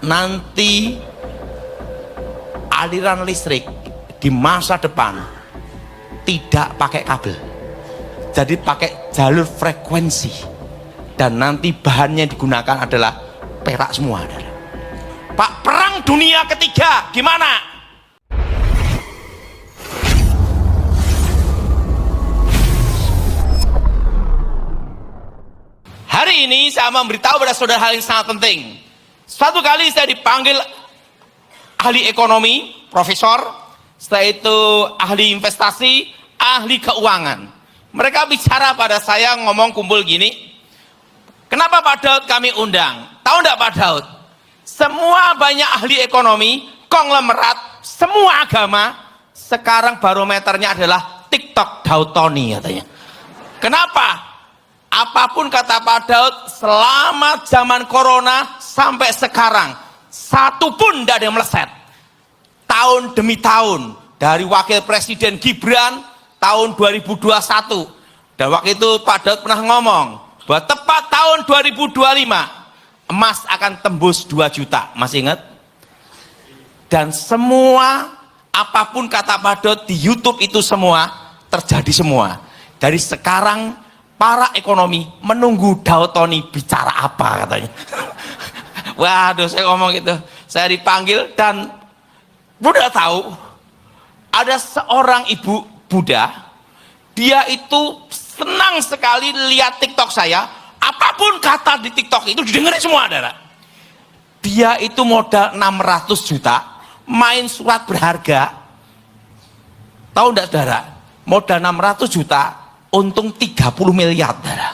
nanti aliran listrik di masa depan tidak pakai kabel, jadi pakai jalur frekuensi, dan nanti bahannya digunakan adalah perak semua. Pak, perang dunia ketiga gimana? Hari ini saya memberitahu pada saudara hal yang sangat penting. Suatu kali saya dipanggil ahli ekonomi, profesor, setelah itu ahli investasi, ahli keuangan. Mereka bicara pada saya, ngomong kumpul gini, kenapa Pak Daud kami undang? Tahu enggak Pak Daud? Semua banyak ahli ekonomi, konglomerat, semua agama, sekarang barometernya adalah TikTok Daud Tony katanya. Kenapa? Apapun kata Pak Daud, selama zaman corona sampai sekarang, satu pun tidak ada yang meleset. Tahun demi tahun, dari Wakil Presiden Gibran, tahun 2021. Dan waktu itu Pak Daud pernah ngomong, bahwa tepat tahun 2025, emas akan tembus 2 juta. Masih ingat? Dan semua, apapun kata Pak Daud di YouTube itu semua, terjadi semua. Dari sekarang, para ekonomi menunggu Daud Tony bicara apa katanya. Waduh, saya ngomong gitu, saya dipanggil dan Buddha tahu ada seorang ibu Buddha, dia itu senang sekali lihat TikTok saya, apapun kata di TikTok itu didengarin semua saudara. Dia itu modal 600 juta main surat berharga, tahu enggak saudara, modal 600 juta untung 30 miliar saudara.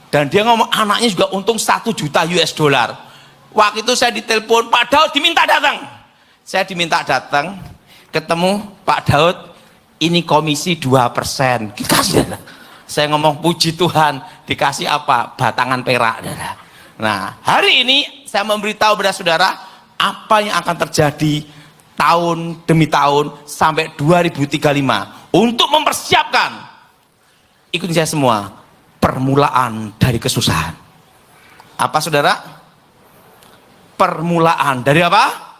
Dan dia ngomong anaknya juga untung 1 juta US dollar. Waktu itu saya ditelepon, Pak Daud diminta datang. Saya diminta datang, ketemu Pak Daud, ini komisi 2%. Dikasih. Saya ngomong puji Tuhan, dikasih apa? Batangan perak. Nah, hari ini saya memberitahu kepada saudara apa yang akan terjadi tahun demi tahun sampai 2035 untuk mempersiapkan, ikuti saya semua, permulaan dari kesusahan. Apa saudara? Permulaan dari apa?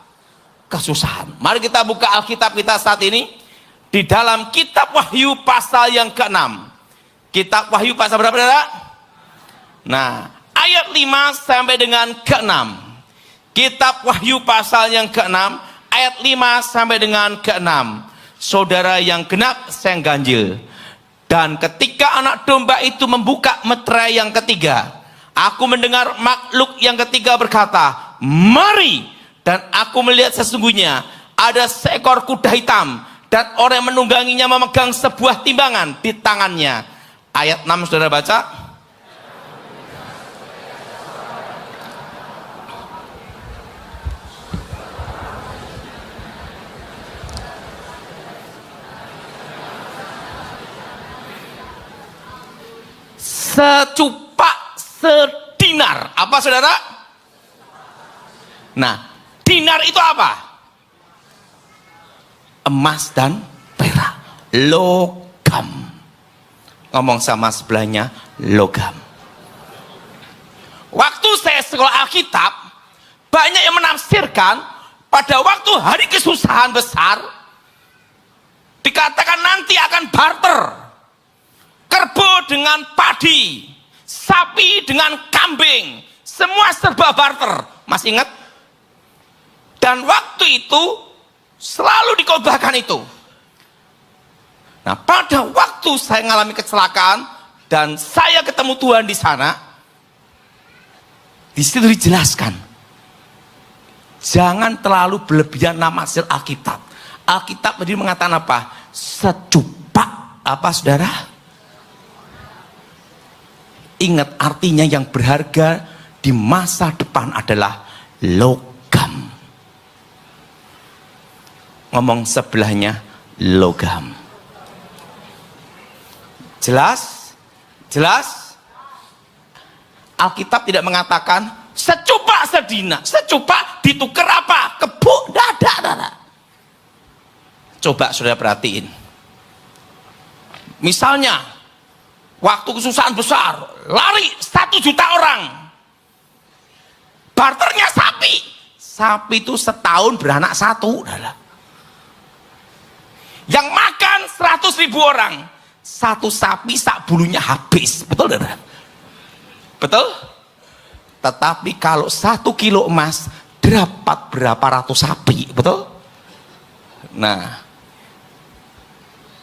Kesusahan. Mari kita buka Alkitab kita saat ini di dalam kitab Wahyu pasal yang ke-6. Kitab Wahyu pasal berapa saudara? Nah, ayat 5 sampai dengan ke-6. Kitab Wahyu pasal yang ke-6 ayat 5 sampai dengan ke-6. Saudara yang genap, saya yang ganjil. Dan ketika anak domba itu membuka meterai yang ketiga, aku mendengar makhluk yang ketiga berkata, mari. Dan aku melihat sesungguhnya ada seekor kuda hitam, dan orang yang menungganginya memegang sebuah timbangan di tangannya. Ayat 6 saudara baca. Secupak sedinar. Apa saudara? Nah, dinar itu apa? Emas dan perak, logam. Ngomong sama sebelahnya, logam. Waktu saya sekolah Alkitab, banyak yang menafsirkan pada waktu hari kesusahan besar, dikatakan nanti akan barter, kerbau dengan padi, sapi dengan kambing, semua serba barter. Masih ingat? Dan waktu itu selalu dikotbahkan itu. Nah, pada waktu saya mengalami kecelakaan dan saya ketemu Tuhan di sana, di situ dijelaskan, jangan terlalu berlebihan menafsir Alkitab. Alkitab tadi mengatakan apa? Secupak apa saudara? Ingat, artinya yang berharga di masa depan adalah logam. Ngomong sebelahnya, logam. Jelas? Jelas? Alkitab tidak mengatakan secupak sedina. Secupak ditukar apa? Kebuk dada. Coba saudara perhatiin. Misalnya, waktu kesusahan besar, lari 1 juta orang. Barternya sapi. sapi itu setahun beranak satu, saudara. Yang makan 100.000 orang, satu sapi sak bulunya habis, betul saudara? Betul? Tetapi kalau 1 kilo emas dapat berapa ratus sapi, betul? Nah,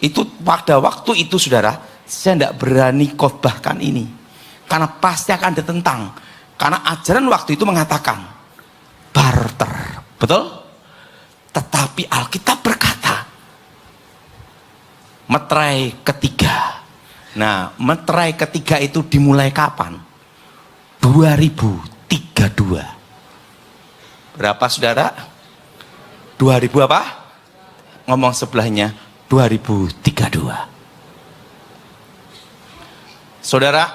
itu pada waktu itu saudara, saya tidak berani khotbahkan ini karena pasti akan ditentang, karena ajaran waktu itu mengatakan barter, betul? Tetapi Alkitab berkata meterai ketiga. Nah, meterai ketiga itu dimulai kapan? 2032. Berapa saudara? 2000 apa? Ngomong sebelahnya 2032. Saudara,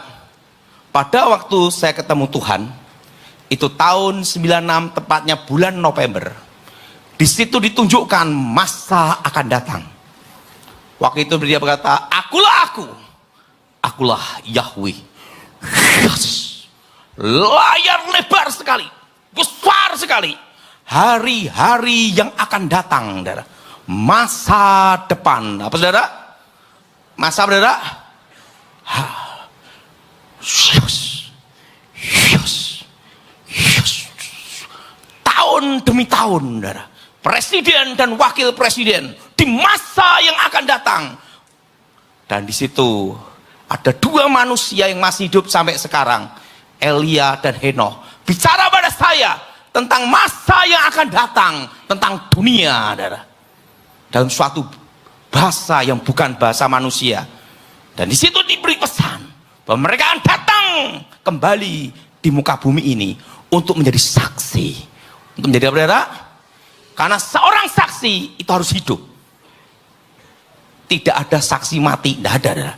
pada waktu saya ketemu Tuhan, itu tahun 96, tepatnya bulan November. Di situ ditunjukkan masa akan datang. Waktu itu dia berkata, akulah aku, akulah Yahweh. Yes. Layar lebar sekali, besar sekali. Hari-hari yang akan datang, saudara. Masa depan. Apa saudara? Masa saudara? Yes. Yes. Yes. Tahun demi tahun, saudara. Presiden dan wakil presiden di masa yang akan datang. Dan di situ ada 2 manusia yang masih hidup sampai sekarang, Elia dan Henokh, bicara pada saya tentang masa yang akan datang, tentang dunia, saudara, dalam suatu bahasa yang bukan bahasa manusia. Dan di situ diberi pesan bahwa mereka akan datang kembali di muka bumi ini untuk menjadi saksi. Untuk menjadi apa, saudara? Karena seorang saksi itu harus hidup. Tidak ada saksi mati, tidak ada, saudara.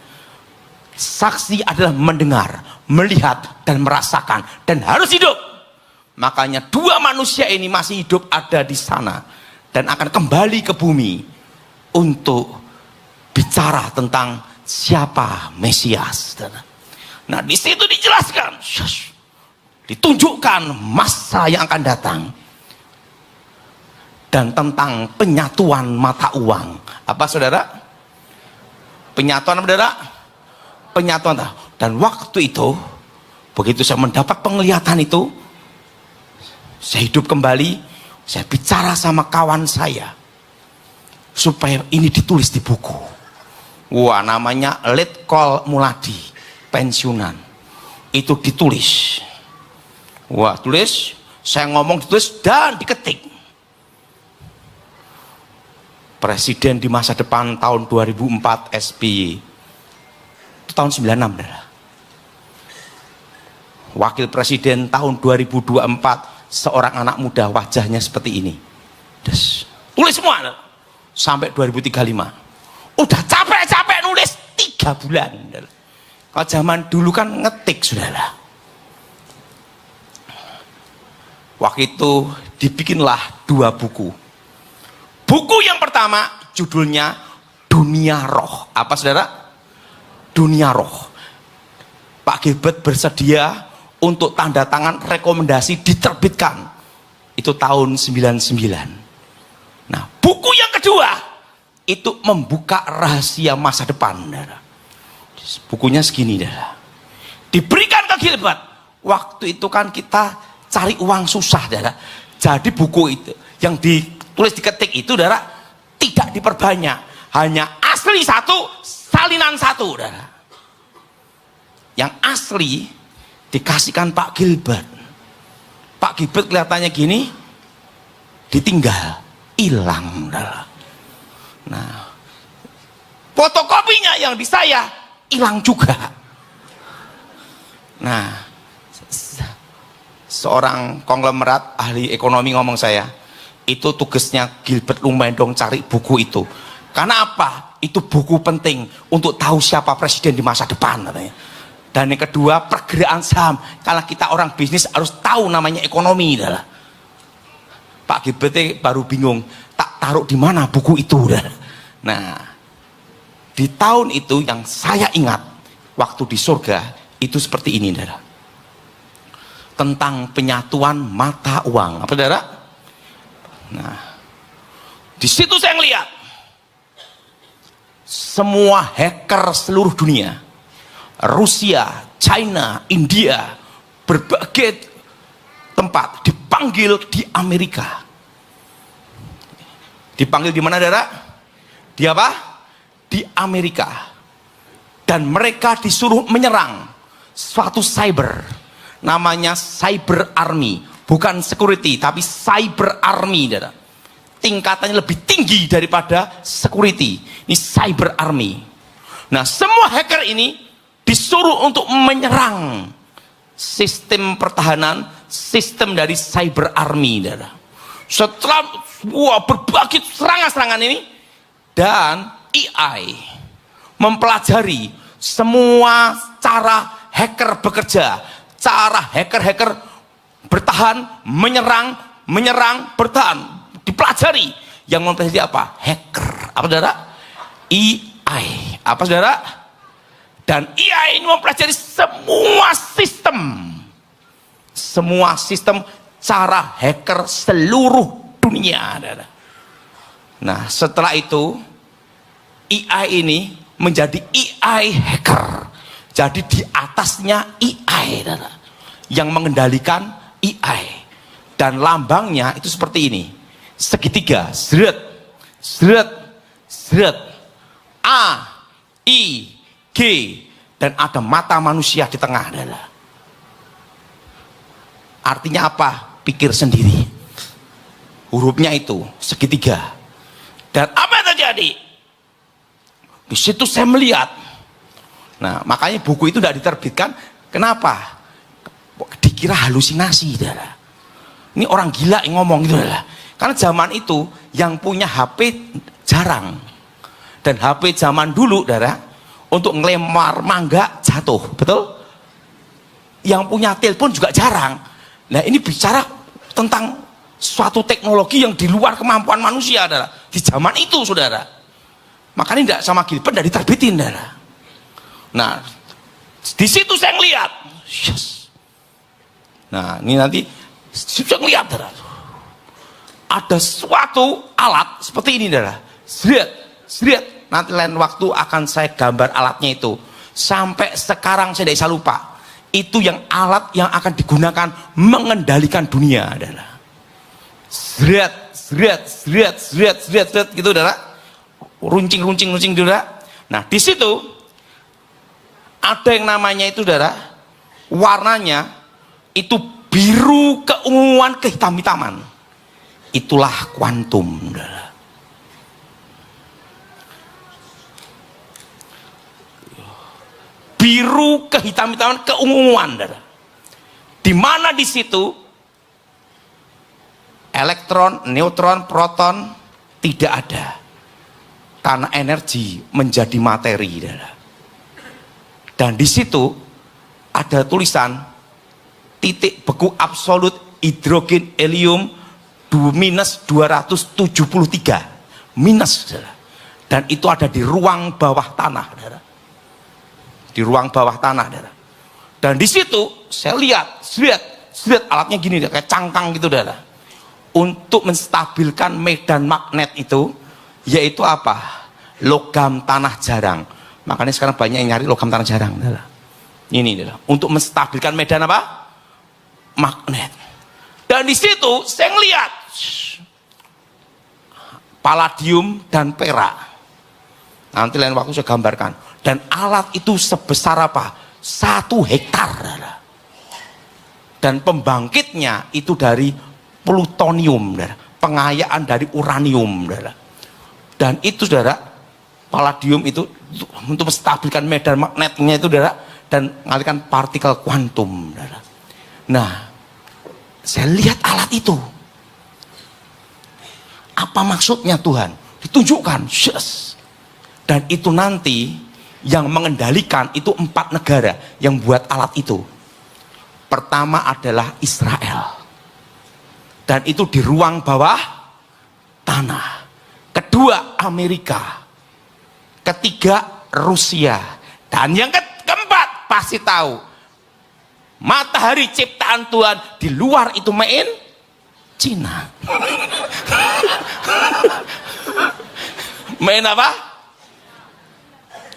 Saksi adalah mendengar, melihat, dan merasakan, dan harus hidup. Makanya 2 manusia ini masih hidup ada di sana dan akan kembali ke bumi untuk bicara tentang siapa Mesias. Nah, di situ dijelaskan, ditunjukkan masa yang akan datang dan tentang penyatuan mata uang. Apa saudara? Penyatuan, saudara? Penyatuan. Dan waktu itu begitu saya mendapat penglihatan itu, saya hidup kembali. Saya bicara sama kawan saya supaya ini ditulis di buku. Wah, namanya Letkol Muladi, pensiunan. Itu ditulis. Wah, tulis, saya ngomong ditulis dan diketik. Presiden di masa depan tahun 2004 SBY. Tahun 96, saudara. Wakil presiden tahun 2024, seorang anak muda, wajahnya seperti ini. Tulis semua, saudara. Sampai 2035. Udah capek-capek nulis 3 bulan, saudara. Kalau zaman dulu kan ngetik, saudara. Waktu itu dibikinlah 2 buku. Buku yang pertama judulnya Dunia Roh. Apa saudara? Dunia Roh. Pak Gilbert bersedia untuk tanda tangan rekomendasi diterbitkan. Itu tahun 99. Nah, buku yang kedua itu membuka rahasia masa depan, saudara. Bukunya segini, saudara. Diberikan ke Gilbert. Waktu itu kan kita cari uang susah, saudara. Jadi buku itu yang ditulis diketik itu, saudara, tidak diperbanyak. Hanya asli 1, salinan 1, saudara. Yang asli dikasihkan Pak Gilbert. Pak Gilbert kelihatannya gini, ditinggal, hilang, saudara. Nah, fotokopinya yang di saya hilang juga. Nah, seorang konglomerat ahli ekonomi ngomong saya, itu tugasnya Gilbert lumayan dong cari buku itu. Karena apa? Itu buku penting untuk tahu siapa presiden di masa depan, katanya. Dan yang kedua, pergerakan saham. Kalau kita orang bisnis harus tahu namanya ekonomi, adalah. Pak Gilbert baru bingung, tak taruh di mana buku itu, adalah. Nah, di tahun itu yang saya ingat waktu di surga itu seperti ini, adalah. Tentang penyatuan mata uang. Apa, saudara? Nah, di situ saya ngeliat semua hacker seluruh dunia, Rusia, China, India, berbagai tempat dipanggil di Amerika. Dipanggil di mana, saudara? Di apa? Di Amerika. Dan mereka disuruh menyerang suatu cyber, namanya cyber army, bukan security tapi cyber army, saudara. Tingkatannya lebih tinggi daripada security. Ini cyber army. Nah, semua hacker ini disuruh untuk menyerang sistem pertahanan, sistem dari cyber army, saudara. Setelah berbagai serangan-serangan ini, dan AI mempelajari semua cara hacker bekerja, cara hacker-hacker bertahan, menyerang, bertahan, dipelajari. Yang mempelajari apa? Hacker. Apa, saudara? AI. Apa, saudara? Dan AI ini mempelajari semua sistem cara hacker seluruh dunia. Nah, setelah itu AI ini menjadi AI hacker. Jadi di atasnya AI, yang mengendalikan AI. Dan lambangnya itu seperti ini, segitiga, seret, seret, seret, A, I, G, dan ada mata manusia di tengah. Artinya apa? Pikir sendiri. Hurufnya itu segitiga. Dan apa yang terjadi? Di situ saya melihat. Nah, makanya buku itu tidak diterbitkan. Kenapa? Dikira halusinasi, saudara. Ini orang gila yang ngomong gitu, saudara. Karena zaman itu yang punya HP jarang. Dan HP zaman dulu, saudara, untuk ngelempar mangga jatuh, betul? Yang punya telepon juga jarang. Nah, ini bicara tentang suatu teknologi yang di luar kemampuan manusia, saudara. Di zaman itu, saudara. Makanya tidak sama Gilbert, tidak diterbitin, saudara. Nah, di situ saya ngelihat. Yes. Nah, ini nanti saya ngelihat, saudara. Ada suatu alat seperti ini, saudara. Seret. Nanti lain waktu akan saya gambar alatnya itu. Sampai sekarang saya tidak bisa lupa. Itu yang alat yang akan digunakan mengendalikan dunia, adalah seret gitu, adalah runcing, saudara. Nah, di situ ada yang namanya itu, saudara, warnanya itu biru keunguan kehitam-hitaman. Itulah kuantum, saudara. Biru kehitam-hitaman, keunguan, di mana di situ elektron, neutron, proton tidak ada, karena energi menjadi materi, dan di situ ada tulisan titik beku absolut hidrogen helium minus 273 minus, dan itu ada di ruang bawah tanah, di ruang bawah tanah, dan di situ saya lihat alatnya gini, kayak cangkang gitu, untuk menstabilkan medan magnet itu, yaitu apa? Logam tanah jarang. Makanya sekarang banyak yang nyari logam tanah jarang, ini, untuk menstabilkan medan apa? Magnet. Dan di situ saya ngelihat palladium dan perak. Nanti lain waktu saya gambarkan. Dan alat itu sebesar apa? 1 hektar. Dan pembangkitnya itu dari plutonium, pengayaan dari uranium. Dan itu, saudara, palladium itu untuk menstabilkan medan magnetnya itu, saudara, dan mengalihkan partikel kuantum. Nah, saya lihat alat itu. Apa maksudnya, Tuhan? Ditunjukkan. Yes. Dan itu nanti yang mengendalikan itu 4 negara yang buat alat itu. Pertama adalah Israel, dan itu di ruang bawah tanah. Kedua Amerika, ketiga Rusia, dan yang keempat pasti tahu, matahari ciptaan Tuhan di luar itu main Cina. Main apa?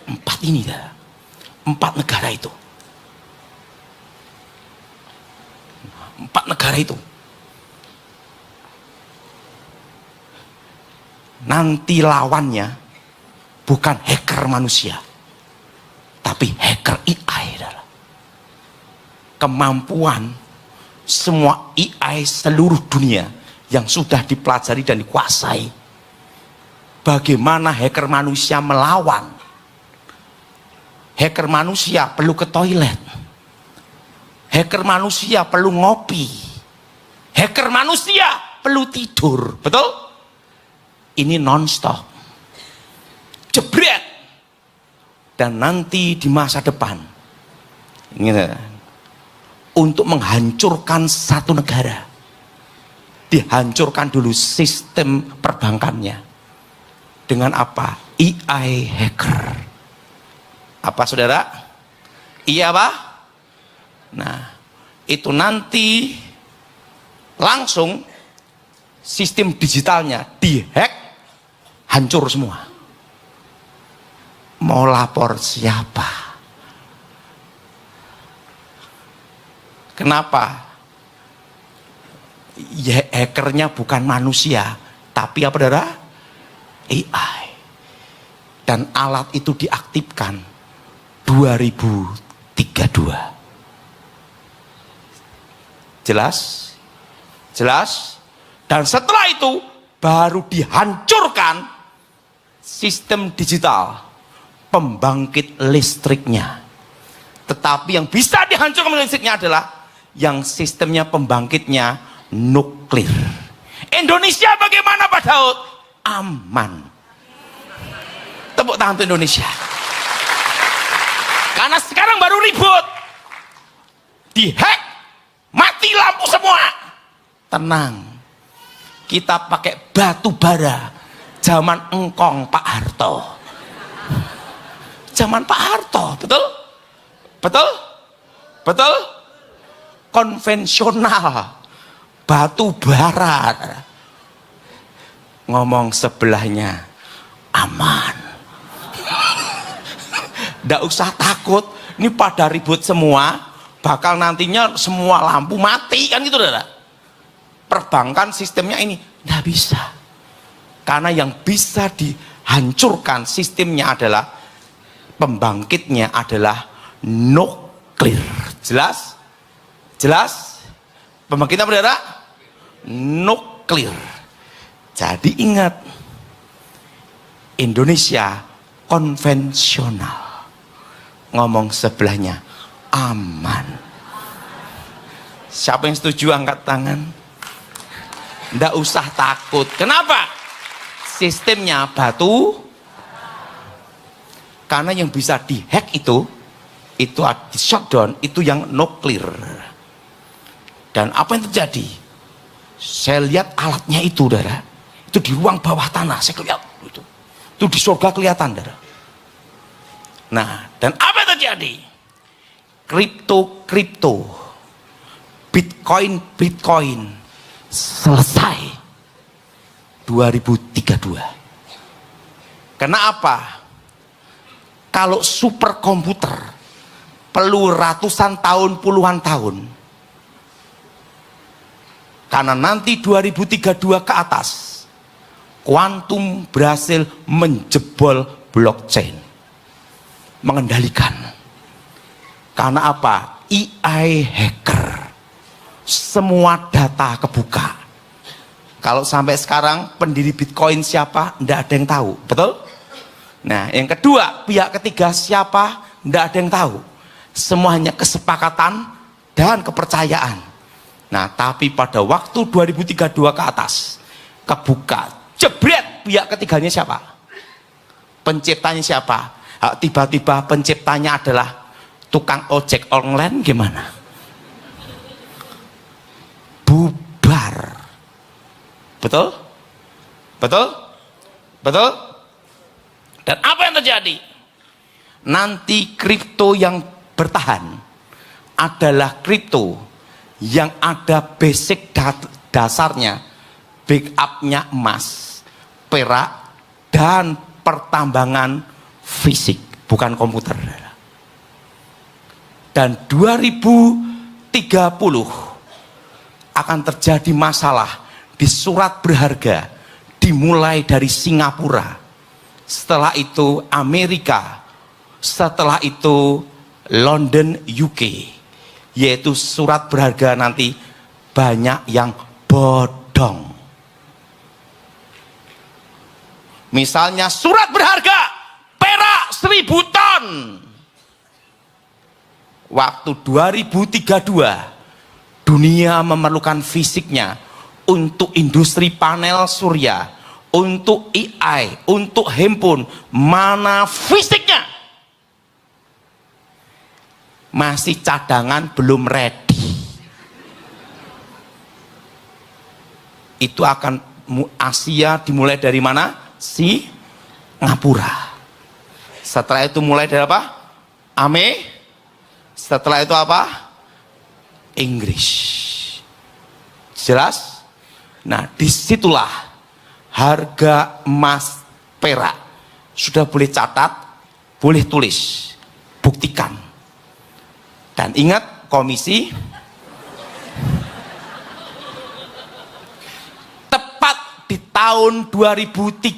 4 ini dah. 4 negara itu. 4 negara itu. Nanti lawannya bukan hacker manusia, tapi hacker AI adalah kemampuan semua AI seluruh dunia yang sudah dipelajari dan dikuasai. Bagaimana hacker manusia melawan. Hacker manusia perlu ke toilet. Hacker manusia perlu ngopi. Hacker manusia perlu tidur. Betul? Ini non-stop. Jebret. Dan nanti di masa depan, untuk menghancurkan satu negara, dihancurkan dulu sistem perbankannya. Dengan apa? AI hacker. Apa saudara? Iya apa? Nah, itu nanti langsung sistem digitalnya dihack, hancur semua. Mau lapor siapa? Kenapa? Ya, hackernya bukan manusia, tapi apa saudara? AI. Dan alat itu diaktifkan 2032. Jelas? Jelas? Dan setelah itu baru dihancurkan sistem digital pembangkit listriknya. Tetapi yang bisa dihancurkan listriknya adalah yang sistemnya pembangkitnya nuklir. Indonesia bagaimana Pak Daud? Aman. Tepuk tangan untuk Indonesia. Karena sekarang baru ribut. Dihack, mati lampu semua. Tenang. Kita pakai batu bara zaman engkong Pak Harto. Zaman Pak Harto, betul? Betul? Betul? Konvensional. Batu bara. Ngomong sebelahnya aman. Nggak usah takut. Ini pada ribut semua. Bakal nantinya semua lampu mati kan gitu saudara. Perbankan sistemnya ini nggak bisa, karena yang bisa dihancurkan sistemnya adalah pembangkitnya adalah nuklir. Jelas? Jelas? Pembangkitnya apa saudara? Nuklir. Jadi ingat, Indonesia konvensional. Ngomong sebelahnya aman. Siapa yang setuju angkat tangan? Nggak usah takut. Kenapa? Sistemnya batu. Karena yang bisa dihack itu di shutdown, itu yang nuklir. Dan apa yang terjadi? Saya lihat alatnya itu, saudara. Itu di ruang bawah tanah, saya lihat itu. Itu di surga kelihatan, saudara. Nah, dan apa yang terjadi? Kripto, Bitcoin selesai 2032. Karena apa? Kalau superkomputer perlu ratusan tahun, puluhan tahun. Karena nanti 2032 ke atas, kuantum berhasil menjebol blockchain, mengendalikan. Karena apa? AI hacker, semua data kebuka. Kalau sampai sekarang pendiri Bitcoin siapa? Tidak ada yang tahu, betul? Nah, yang kedua, pihak ketiga siapa? Tidak ada yang tahu. Semuanya kesepakatan dan kepercayaan. Nah, tapi pada waktu 2032 ke atas, kebuka, jebret, pihak ketiganya siapa? Penciptanya siapa? Tiba-tiba penciptanya adalah tukang ojek online, gimana? Bubar. Betul? Betul? Betul? Dan apa yang terjadi? Nanti kripto yang bertahan adalah kripto yang ada basic dasarnya backupnya emas, perak, dan pertambangan fisik, bukan komputer. Dan 2030 akan terjadi masalah di surat berharga, dimulai dari Singapura, setelah itu Amerika, setelah itu London UK, yaitu surat berharga nanti banyak yang bodong. Misalnya surat berharga perak 1000 ton waktu 2032, dunia memerlukan fisiknya untuk industri panel surya, untuk AI, untuk handphone. Mana fisiknya? Masih cadangan, belum ready. Itu akan Asia dimulai dari mana? Singapura. Setelah itu mulai dari apa? Setelah itu apa? Inggris. Jelas? Nah, disitulah harga emas perak sudah boleh catat, boleh tulis, buktikan. Dan ingat, komisi tepat di tahun 2030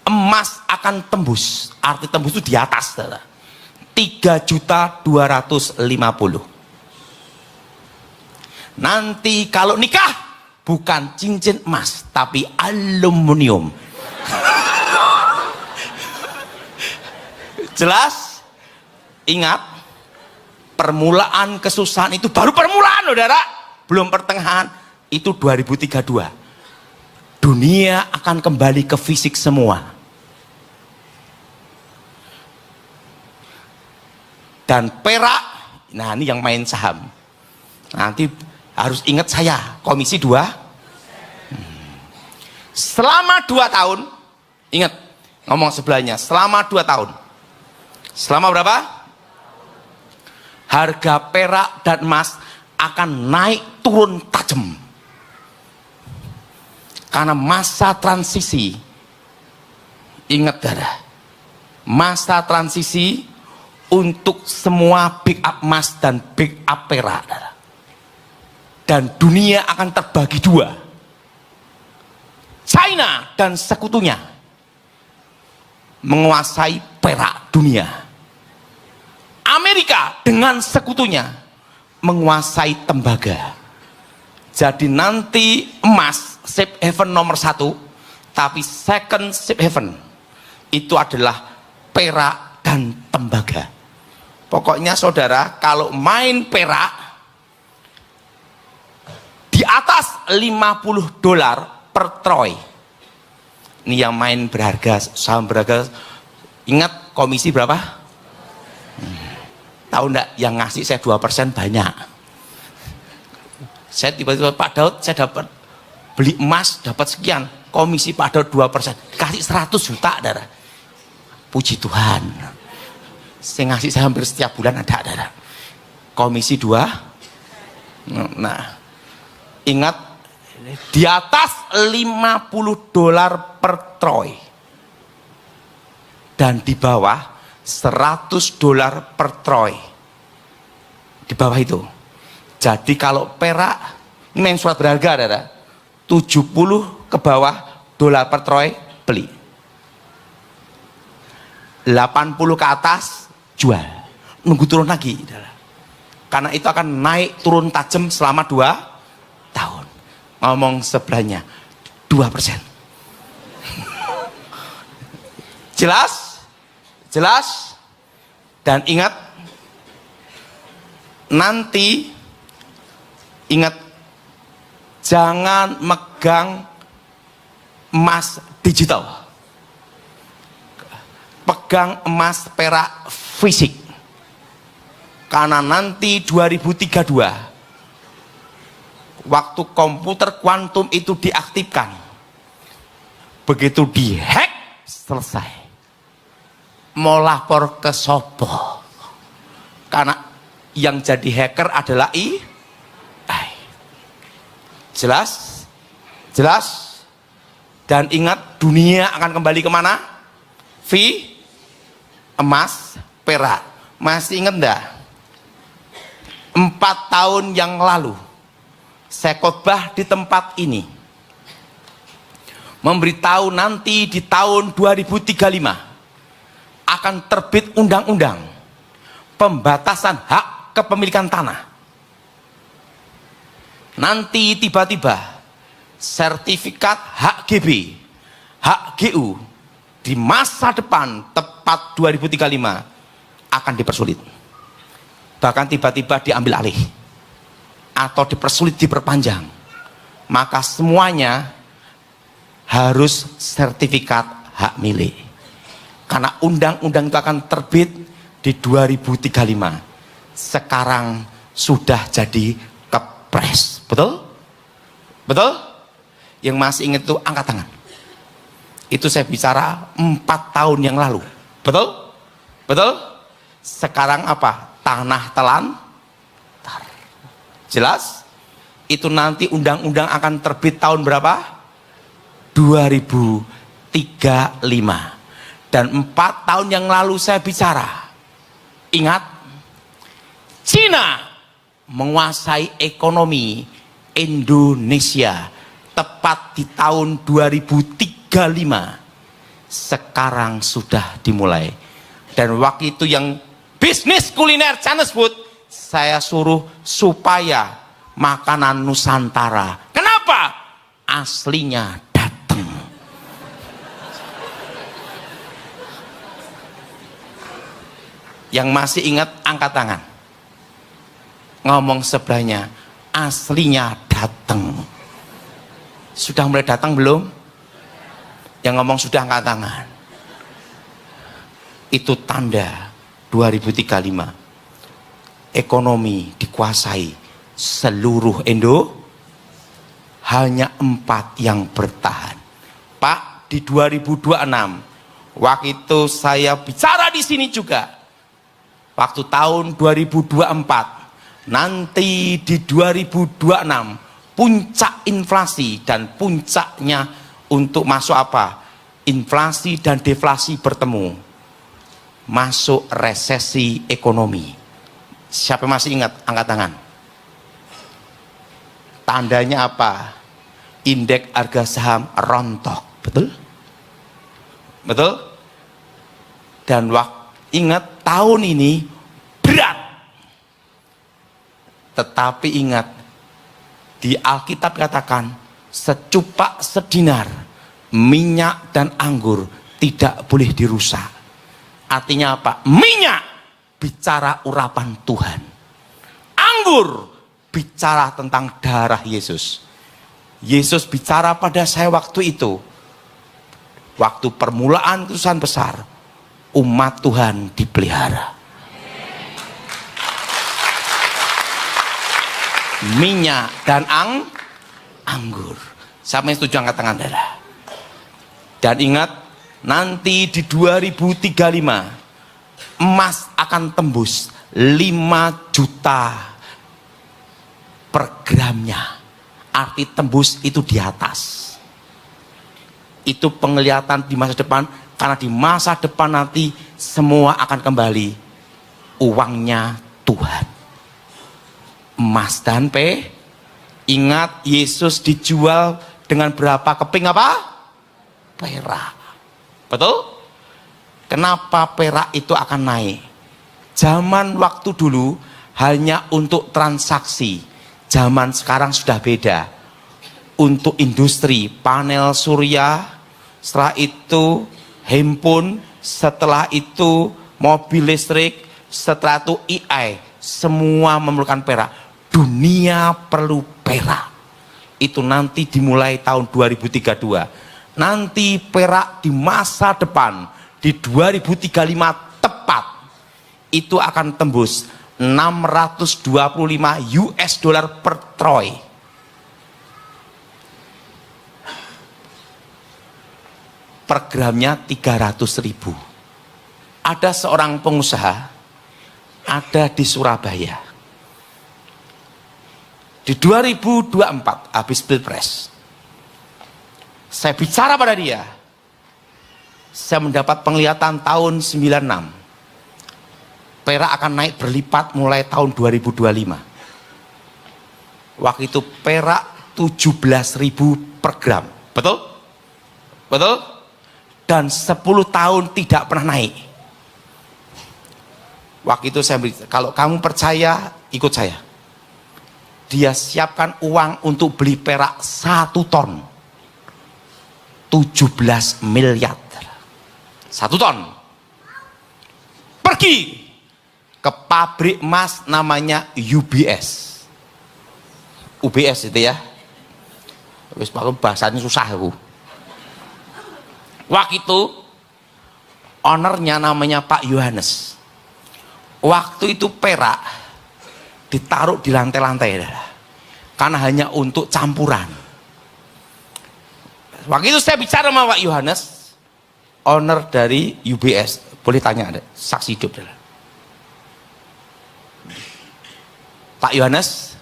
emas akan tembus. Arti tembus itu di atas, 3.250.000. Nanti kalau nikah bukan cincin emas tapi aluminium. Jelas? Ingat, permulaan kesusahan itu baru permulaan, saudara, belum pertengahan. Itu 2032 dunia akan kembali ke fisik semua. Dan perak, nah ini yang main saham, nanti harus ingat saya, komisi 2. Selama 2 tahun, ingat, ngomong sebelahnya, selama 2 tahun. Selama berapa? Harga perak dan emas akan naik turun tajam. Karena masa transisi, ingat darah, masa transisi untuk semua big up emas dan big up perak, darah. Dan dunia akan terbagi 2. China dan sekutunya menguasai perak dunia. Amerika dengan sekutunya menguasai tembaga. Jadi nanti emas safe haven nomor 1, tapi second safe haven itu adalah perak dan tembaga. Pokoknya saudara, kalau main perak di atas $50 per troy, ini yang main berharga, saham berharga. Ingat komisi berapa? Tahu enggak, yang ngasih saya 2% banyak. Saya tiba-tiba, Pak Daud, saya dapat beli emas dapat sekian, komisi Pak Daud 2%, kasih 100 juta, darah. Puji Tuhan, saya ngasih saya hampir setiap bulan ada, darah. Komisi 2. Nah, ingat, di atas $50 per troy dan di bawah $100 per troy. Di bawah itu. Jadi kalau perak, ini main surat berharga, ada 70 ke bawah dolar per troy, beli. 80 ke atas, jual. Nunggu turun lagi. Karena itu akan naik turun tajam selama 2 tahun. Ngomong sebelahnya 2%. Jelas? Jelas? Dan ingat, nanti ingat, jangan megang emas digital, pegang emas perak fisik. Karena nanti 2032 waktu komputer kuantum itu diaktifkan, begitu dihack, selesai. Mau lapor ke sopo? Karena yang jadi hacker adalah AI. Jelas? Jelas? Dan ingat, dunia akan kembali kemana? Emas, perak. Masih ingat enggak? 4 tahun yang lalu saya khotbah di tempat ini, memberitahu nanti di tahun 2035 akan terbit undang-undang pembatasan hak kepemilikan tanah. Nanti tiba-tiba sertifikat hak GB, hak GU di masa depan tepat 2035 akan dipersulit. Bahkan tiba-tiba diambil alih atau dipersulit, diperpanjang. Maka semuanya harus sertifikat hak milik. Karena undang-undang itu akan terbit di 2035. Sekarang sudah jadi kepres. Betul? Betul? Yang masih ingat itu angkat tangan. Itu saya bicara 4 tahun yang lalu. Betul? Betul? Sekarang apa? Tanah telantar. Jelas? Itu nanti undang-undang akan terbit tahun berapa? 2035. Dan 4 tahun yang lalu saya bicara, ingat, Cina menguasai ekonomi Indonesia tepat di tahun 2035. Sekarang sudah dimulai. Dan waktu itu yang bisnis kuliner Chinese food, saya suruh supaya makanan Nusantara. Kenapa? Aslinya datang. Yang masih ingat angkat tangan. Ngomong sebelahnya, aslinya datang. Sudah mulai datang belum? Yang ngomong sudah angkat tangan. Itu tanda 2035 ekonomi dikuasai seluruh Indo. Hanya 4 yang bertahan. Pak, di 2026 waktu itu saya bicara di sini juga. Waktu tahun 2024, nanti di 2026 puncak inflasi dan puncaknya untuk masuk apa? Inflasi dan deflasi bertemu. Masuk resesi ekonomi. Siapa masih ingat? Angkat tangan. Tandanya apa? Indeks harga saham rontok. Betul? Betul? Dan ingat, tahun ini berat. Tetapi ingat, di Alkitab katakan, secupak sedinar minyak dan anggur tidak boleh dirusak. Artinya apa? Minyak bicara urapan Tuhan. Anggur bicara tentang darah Yesus. Yesus bicara pada saya waktu itu. Waktu permulaan keputusan besar. Umat Tuhan dipelihara. Minyak dan anggur. Siapa yang setuju angkat tangan, saudara? Dan ingat, nanti di 2035 emas akan tembus 5 juta per gramnya. Arti tembus itu di atas. Itu penglihatan di masa depan. Karena di masa depan nanti semua akan kembali uangnya Tuhan. Emas dan ingat, Yesus dijual dengan berapa keping apa? Perak. Betul? Kenapa perak itu akan naik? Zaman waktu dulu hanya untuk transaksi. Zaman sekarang sudah beda. Untuk industri, panel surya, setelah itu handphone, setelah itu mobil listrik, setelah itu AI, semua memerlukan perak. Dunia perlu perak. Itu nanti dimulai tahun 2032. Nanti perak di masa depan, di 2035 tepat, itu akan tembus 625 US dollar per troy. Per gramnya 300.000. Ada seorang pengusaha, ada di Surabaya. Di 2024 habis pilpres, Saya bicara pada dia. Saya mendapat penglihatan tahun 96. Perak akan naik berlipat mulai tahun 2025. Waktu itu perak 17.000 per gram. Betul? Betul? Dan 10 tahun tidak pernah naik. Waktu itu saya beritahu, kalau kamu percaya, ikut saya. Dia siapkan uang untuk beli perak 1 ton. 17 miliar. 1 ton. Pergi ke pabrik emas namanya UBS. UBS itu ya. Wis bahasanya susah aku. Waktu itu ownernya namanya Pak Yohanes. Waktu itu perak ditaruh di lantai-lantai karena hanya untuk campuran. Waktu itu saya bicara sama Pak Yohanes, owner dari UBS. Boleh tanya, ada saksi hidup adalah Pak Yohanes.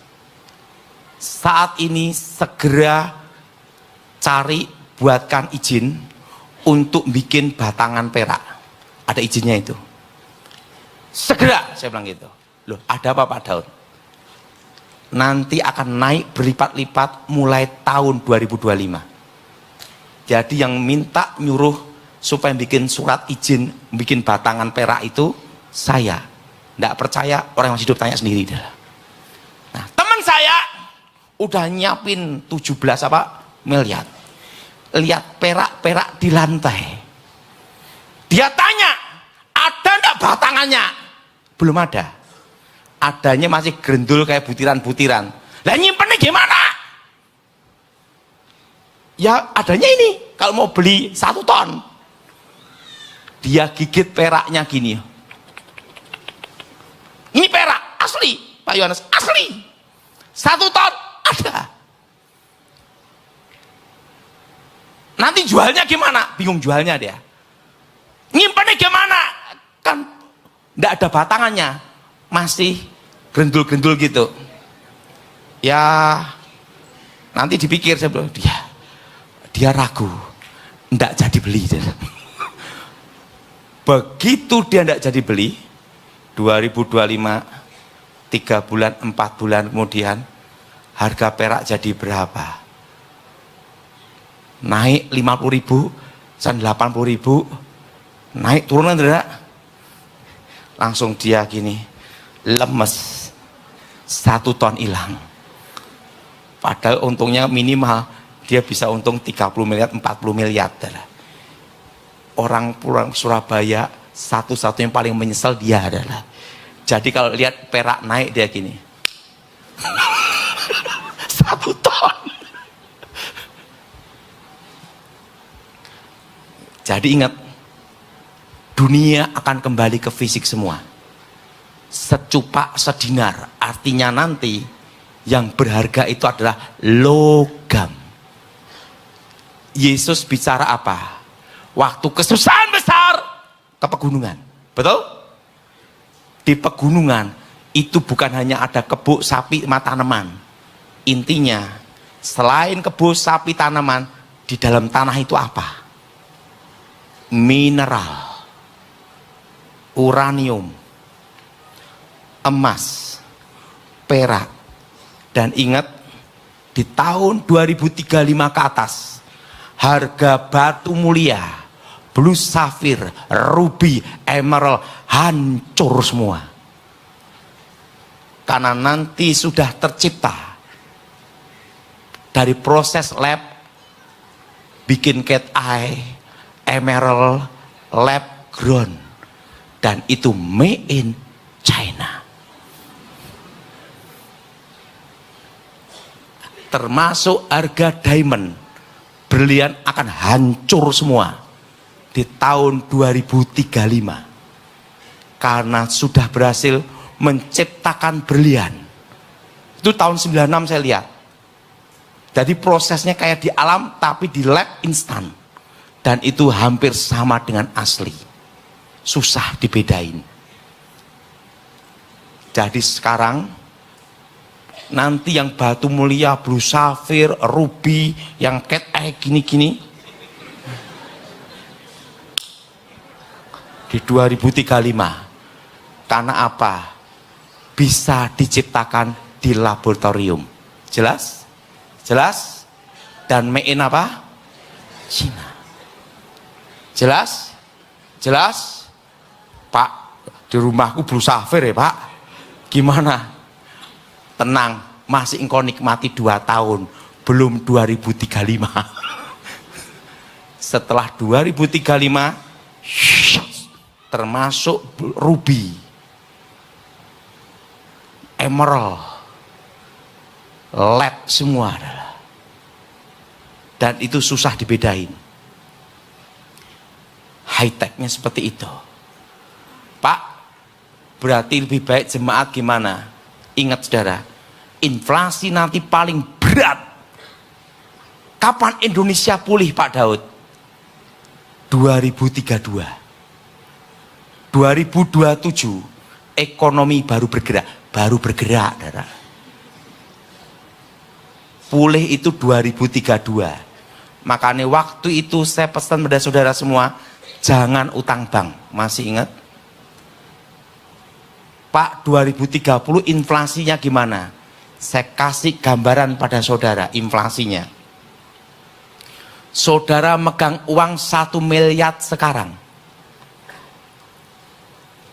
Saat ini segera cari, buatkan izin untuk bikin batangan perak. Ada izinnya itu. Segera, saya bilang gitu. Loh, ada apa Pak Daud? Nanti akan naik berlipat-lipat mulai tahun 2025. Jadi yang minta nyuruh supaya bikin surat izin bikin batangan perak itu saya. Nggak percaya, orang yang masih hidup tanya sendiri. Nah, teman saya udah nyiapin 17 miliar. Lihat perak-perak di lantai. Dia tanya, ada enggak batangannya? Belum ada. Adanya masih gerendul kayak butiran-butiran. Lah nyimpennya gimana? Ya adanya ini. Kalau mau beli 1 ton. Dia gigit peraknya gini. Ini perak asli, Pak Yohanes, asli. 1 ton ada. Nanti jualnya gimana? Bingung jualnya dia. Nyimpennya gimana? Kan enggak ada batangannya. Masih gerendul-gerendul gitu. Ya nanti dipikir, saya bilang, dia ragu. Enggak jadi beli. Begitu dia enggak jadi beli, 2025, 3 bulan, 4 bulan kemudian, harga perak jadi berapa? Naik 50.000, 80.000, naik turunan tidak? Langsung dia gini, lemes, 1 ton hilang. Padahal untungnya minimal dia bisa untung 30 miliar, 40 miliar. Orang pulang Surabaya satu-satunya yang paling menyesal dia adalah. Jadi kalau lihat perak naik dia gini, 1 ton. Jadi ingat, dunia akan kembali ke fisik semua. Secupak sedinar, artinya nanti yang berharga itu adalah logam. Yesus bicara apa? Waktu kesusahan besar ke pegunungan. Betul? Di pegunungan itu bukan hanya ada kebun, sapi, sama tanaman. Intinya, selain kebun, sapi, tanaman, di dalam tanah itu apa? Mineral, uranium, emas, perak. Dan ingat, di tahun 2035 ke atas, harga batu mulia, blue sapphire, ruby, emerald hancur semua. Karena nanti sudah tercipta dari proses lab, bikin cat eye, emerald, lab grown, dan itu made in China. Termasuk harga diamond, berlian akan hancur semua di tahun 2035 karena sudah berhasil menciptakan berlian. Itu tahun 96 saya lihat. Jadi prosesnya kayak di alam tapi di lab instan, dan itu hampir sama dengan asli, susah dibedain. Jadi sekarang nanti yang batu mulia, blue sapphire, ruby, yang cat eye gini-gini, di 2035. Karena apa? Bisa diciptakan di laboratorium. Jelas? Jelas? Dan made in apa? Cina. Jelas? Jelas? Pak, di rumahku Blue Sapphire ya Pak. Gimana? Tenang, masih engkau nikmati 2 tahun, belum 2035. Setelah 2035, termasuk ruby, emerald, led semua adalah. Dan itu susah dibedain. High-technya seperti itu. Pak, berarti lebih baik jemaat gimana? Ingat saudara, inflasi nanti paling berat. Kapan Indonesia pulih Pak Daud? 2032. 2027 ekonomi baru bergerak, saudara. Pulih itu 2032. Makanya waktu itu saya pesan pada saudara semua, jangan utang bank. Masih ingat? Pak, 2030 inflasinya gimana? Saya kasih gambaran pada saudara inflasinya. Saudara megang uang 1 miliar sekarang,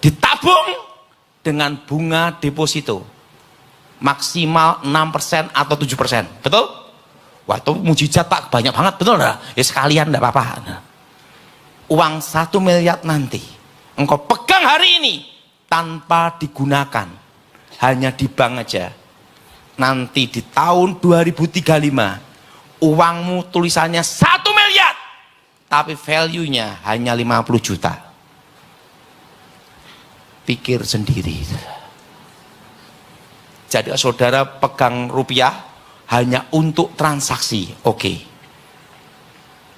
ditabung dengan bunga deposito maksimal 6% atau 7%. Betul? Wah, itu mujizat Pak, banyak banget, betul enggak? Ya sekalian enggak apa-apa. Nah, uang 1 miliar nanti engkau pegang hari ini tanpa digunakan, hanya di bank aja. Nanti di tahun 2035 uangmu tulisannya 1 miliar, tapi value-nya hanya 50 juta. Pikir sendiri. Jadi saudara pegang rupiah hanya untuk transaksi, oke.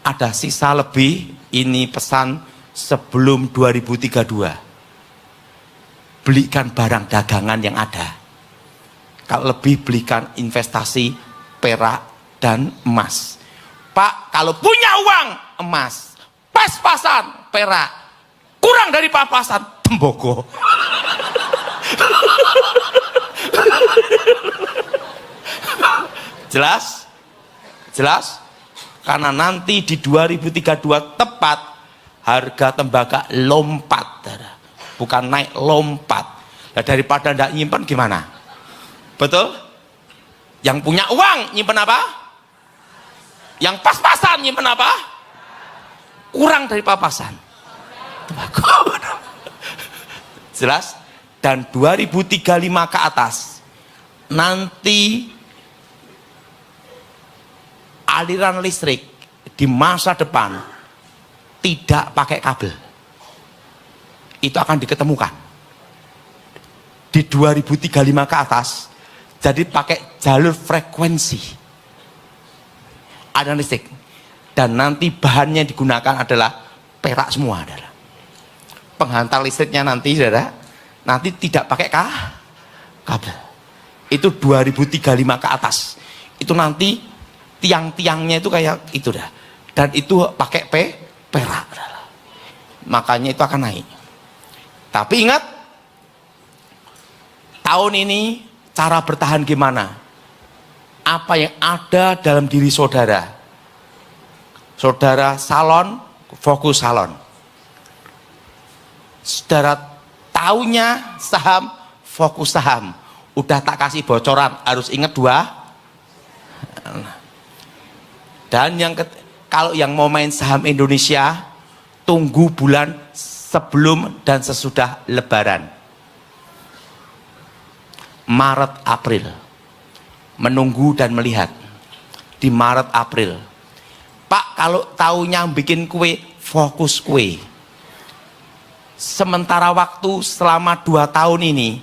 Ada sisa lebih, ini pesan sebelum 2032. Belikan barang dagangan yang ada. Kalau lebih belikan investasi perak dan emas. Pak, kalau punya uang emas, pas-pasan perak, kurang dari pas-pasan tembaga. Jelas? Jelas? Karena nanti di 2032 tepat harga tembaga lompat, bukan naik, lompat. Nah, daripada tidak nyimpan gimana? Betul? Yang punya uang nyimpan apa? Yang pas-pasan nyimpan apa? Kurang dari pas-pasan. Jelas? Dan 2035 ke atas nanti aliran listrik di masa depan tidak pakai kabel. Itu akan diketemukan di 2035 ke atas. Jadi pakai jalur frekuensi aliran listrik, dan nanti bahannya digunakan adalah perak semua, saudara. Penghantar listriknya nanti, saudara, nanti tidak pakai kabel. Itu 2035 ke atas. Itu nanti tiang-tiangnya itu kayak itu dah, dan itu pakai perak. Makanya itu akan naik. Tapi ingat, tahun ini cara bertahan gimana? Apa yang ada dalam diri saudara? Saudara salon, fokus salon. Saudara taunya saham, fokus saham. Udah tak kasih bocoran, harus ingat 2. Dan kalau yang mau main saham Indonesia, tunggu bulan sebelum dan sesudah Lebaran. Maret, April. Menunggu dan melihat. Di Maret, April. Pak, kalau taunya bikin kue, fokus kue. Sementara waktu selama 2 tahun ini,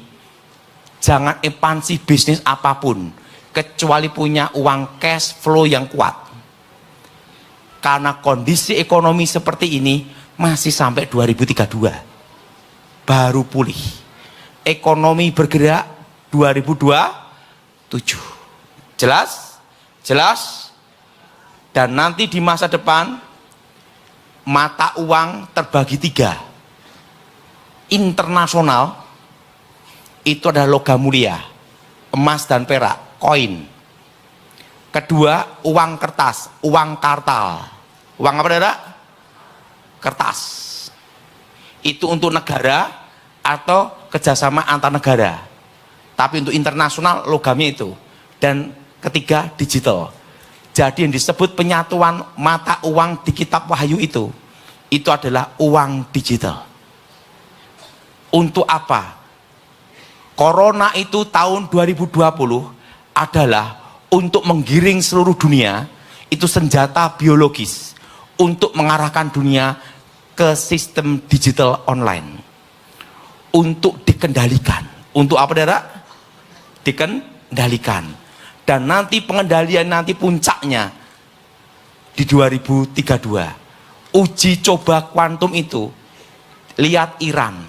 jangan ekspansi bisnis apapun, kecuali punya uang cash flow yang kuat. Karena kondisi ekonomi seperti ini masih sampai 2032 baru pulih. Ekonomi bergerak 2027. Jelas? Jelas? Dan nanti di masa depan mata uang terbagi 3. internasional itu adalah logam mulia, emas dan perak, koin. Kedua, uang kertas, uang kartal. Uang apa, saudara? Kertas. Itu untuk negara atau kerjasama antar negara. Tapi untuk internasional logamnya itu. Dan ketiga, digital. Jadi yang disebut penyatuan mata uang di kitab Wahyu itu adalah uang digital. Untuk apa? Corona itu tahun 2020 adalah untuk menggiring seluruh dunia, itu senjata biologis untuk mengarahkan dunia ke sistem digital online. Untuk dikendalikan. Untuk apa, saudara? Dikendalikan. Dan nanti pengendalian nanti puncaknya di 2032. Uji coba kuantum itu, lihat Iran.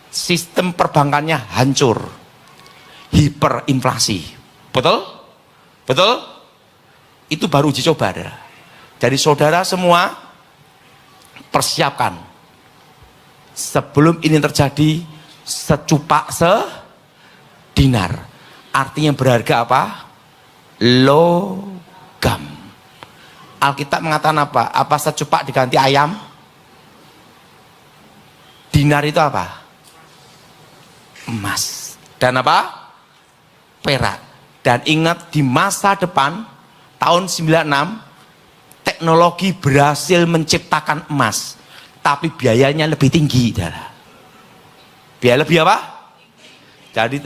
Sistem perbankannya hancur. Hiperinflasi. Betul? Betul? Itu baru uji coba. Jadi saudara semua persiapkan. Sebelum ini terjadi, secupak sedinar. Artinya berharga apa? Logam. Alkitab mengatakan apa? Apa secupak diganti ayam? Dinar itu apa? Emas. Dan apa? Perak. Dan ingat, di masa depan tahun 96 teknologi berhasil menciptakan emas, tapi biayanya lebih tinggi. Biaya lebih apa? Jadi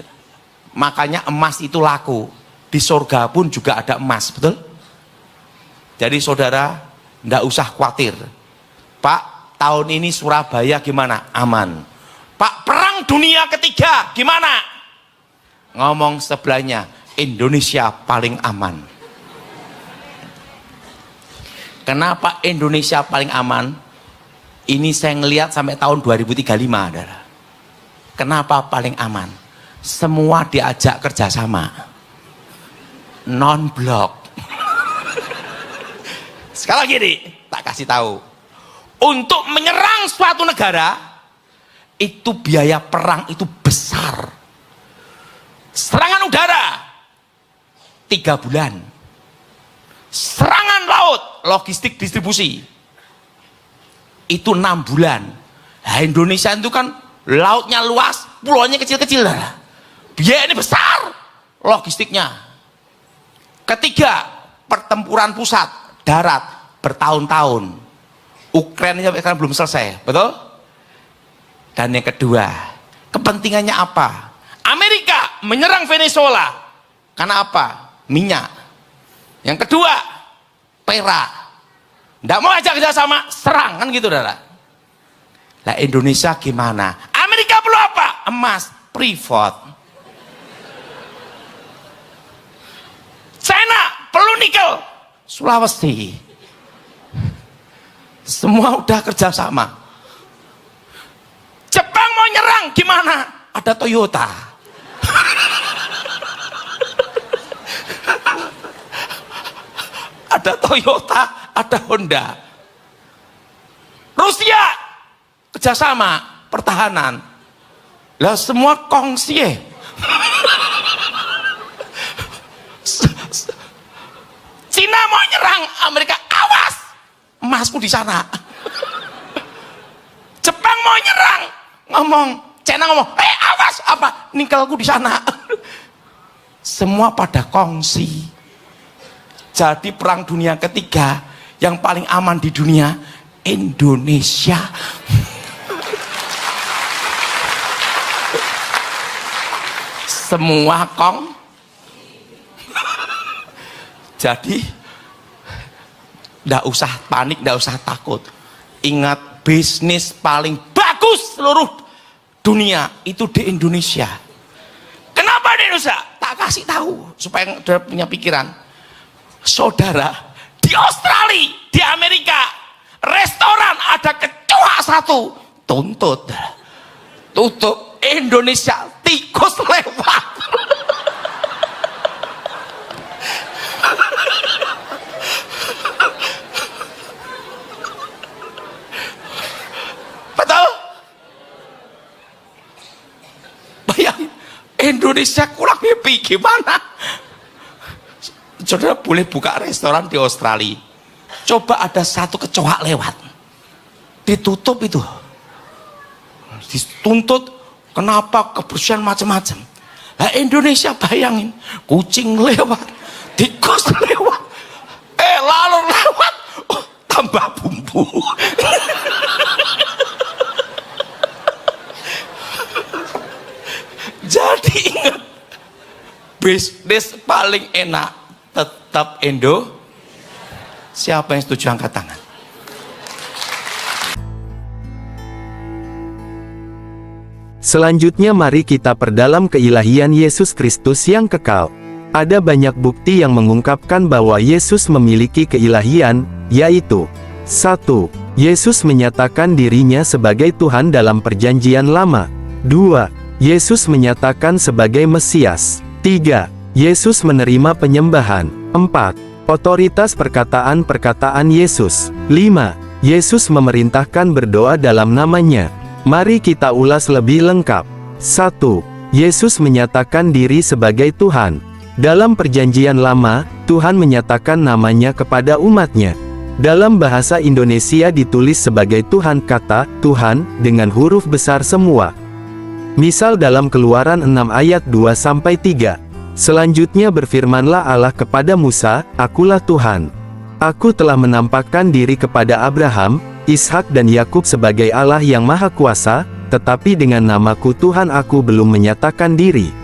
makanya emas itu laku. Di surga pun juga ada emas, betul? Jadi saudara tidak usah khawatir. Pak, tahun ini Surabaya gimana? Aman. Pak, perang dunia ketiga gimana? Ngomong sebelahnya, Indonesia paling aman. Kenapa Indonesia paling aman? Ini saya ngelihat sampai tahun 2035, adalah. Kenapa paling aman? Semua diajak kerjasama, non-blok. Sekali lagi nih, tak kasih tahu. Untuk menyerang suatu negara, itu biaya perang itu besar. Serangan udara 3 bulan. Serangan laut, logistik distribusi itu 6 bulan. Nah, Indonesia itu kan lautnya luas, pulaunya kecil-kecil. Biaya ini besar, logistiknya. Ketiga, pertempuran pusat darat bertahun-tahun. Ukraina sampai sekarang belum selesai, betul? Dan yang kedua, kepentingannya apa? Amerika menyerang Venezuela karena apa? Minyak. Yang kedua, perak. Tidak mau ajak kerjasama, serang, kan gitu, saudara. Lah Indonesia gimana? Amerika perlu apa? Emas, privat. China perlu nikel, Sulawesi. Semua udah kerjasama. Jepang mau nyerang gimana? Ada Toyota. Ada Toyota, ada Honda. Rusia kerjasama pertahanan. Lah semua kongsi. Cina mau nyerang Amerika, awas, emasku di sana. Jepang mau nyerang, ngomong, Cina ngomong, awas, apa, nikelku di sana. Semua pada kongsi. Jadi perang dunia ketiga yang paling aman di dunia, Indonesia. Semua jadi tidak usah panik, tidak usah takut. Ingat, bisnis paling bagus seluruh dunia itu di Indonesia. Kenapa di Indonesia? Tak kasih tahu supaya saudara punya pikiran. Saudara, di Australia, di Amerika, restoran ada kecoa satu, tuntut, tutup. Indonesia tikus lewat. Betul? Indonesia kurang happy gimana? Saudara boleh buka restoran di Australia, coba ada satu kecoa lewat, ditutup itu, dituntut kenapa kebersihan macam-macam. Nah Indonesia bayangin, kucing lewat, tikus lewat, lalu lewat, tambah bumbu. Jadi ingat, bisnis paling enak tetap Indo. Siapa yang setuju angkat tangan? Selanjutnya mari kita perdalam keilahian Yesus Kristus yang kekal. Ada banyak bukti yang mengungkapkan bahwa Yesus memiliki keilahian, yaitu 1. Yesus menyatakan dirinya sebagai Tuhan dalam Perjanjian Lama. 2. Yesus menyatakan sebagai Mesias. 3. Yesus menerima penyembahan. 4. Otoritas perkataan-perkataan Yesus. 5. Yesus memerintahkan berdoa dalam namanya. Mari kita ulas lebih lengkap. 1. Yesus menyatakan diri sebagai Tuhan. Dalam Perjanjian Lama, Tuhan menyatakan namanya kepada umatnya. Dalam bahasa Indonesia ditulis sebagai Tuhan kata, Tuhan, dengan huruf besar semua. Misal dalam Keluaran 6 ayat 2-3. Selanjutnya berfirmanlah Allah kepada Musa, Akulah Tuhan. Aku telah menampakkan diri kepada Abraham, Ishak dan Yakub sebagai Allah yang Maha Kuasa, tetapi dengan namaku Tuhan aku belum menyatakan diri.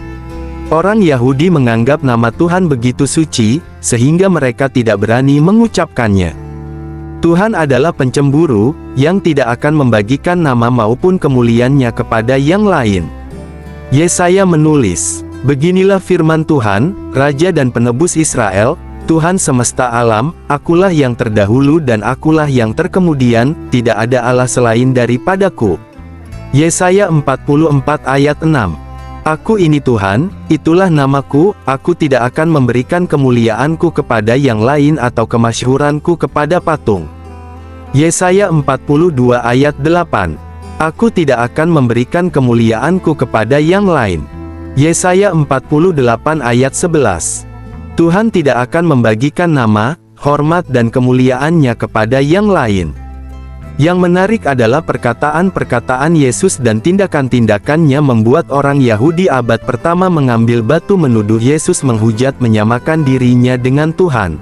Orang Yahudi menganggap nama Tuhan begitu suci, sehingga mereka tidak berani mengucapkannya. Tuhan adalah pencemburu, yang tidak akan membagikan nama maupun kemuliaannya kepada yang lain. Yesaya menulis, Beginilah firman Tuhan, Raja dan Penebus Israel, Tuhan semesta alam, akulah yang terdahulu dan akulah yang terkemudian, tidak ada Allah selain daripadaku. Yesaya 44 ayat 6. Aku ini Tuhan, itulah namaku, aku tidak akan memberikan kemuliaanku kepada yang lain atau kemasyhuranku kepada patung. Yesaya 42 ayat 8. Aku tidak akan memberikan kemuliaanku kepada yang lain. Yesaya 48 ayat 11. Tuhan tidak akan membagikan nama, hormat dan kemuliaannya kepada yang lain. Yang menarik adalah perkataan-perkataan Yesus dan tindakan-tindakannya membuat orang Yahudi abad pertama mengambil batu menuduh Yesus menghujat menyamakan dirinya dengan Tuhan.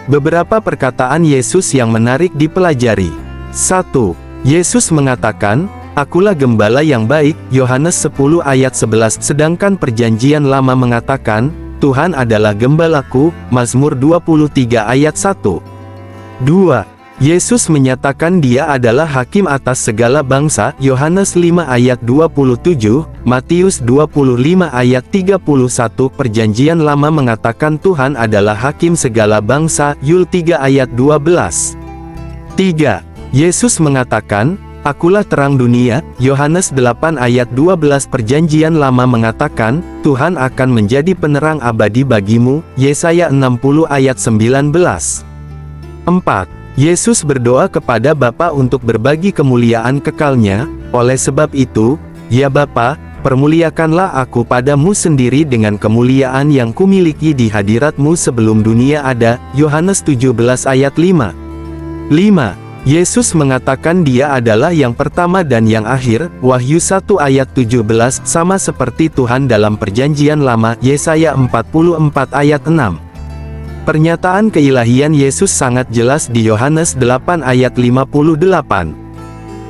Beberapa perkataan Yesus yang menarik dipelajari. 1. Yesus mengatakan, Akulah gembala yang baik, Yohanes 10 ayat 11. Sedangkan Perjanjian Lama mengatakan, Tuhan adalah gembalaku, Mazmur 23 ayat 1. 2. Yesus menyatakan dia adalah hakim atas segala bangsa, Yohanes 5 ayat 27, Matius 25 ayat 31. Perjanjian Lama mengatakan Tuhan adalah hakim segala bangsa, Yul 3 ayat 12. 3. Yesus mengatakan, Akulah terang dunia, Yohanes 8 ayat 12. Perjanjian Lama mengatakan, Tuhan akan menjadi penerang abadi bagimu, Yesaya 60 ayat 19. 4. Yesus berdoa kepada Bapa untuk berbagi kemuliaan kekalnya, oleh sebab itu, ya Bapa, permuliakanlah aku padamu sendiri dengan kemuliaan yang kumiliki di hadiratmu sebelum dunia ada, Yohanes 17 ayat 5. 5. Yesus mengatakan dia adalah yang pertama dan yang akhir, Wahyu 1 ayat 17, sama seperti Tuhan dalam Perjanjian Lama, Yesaya 44 ayat 6. Pernyataan keilahian Yesus sangat jelas di Yohanes 8 ayat 58.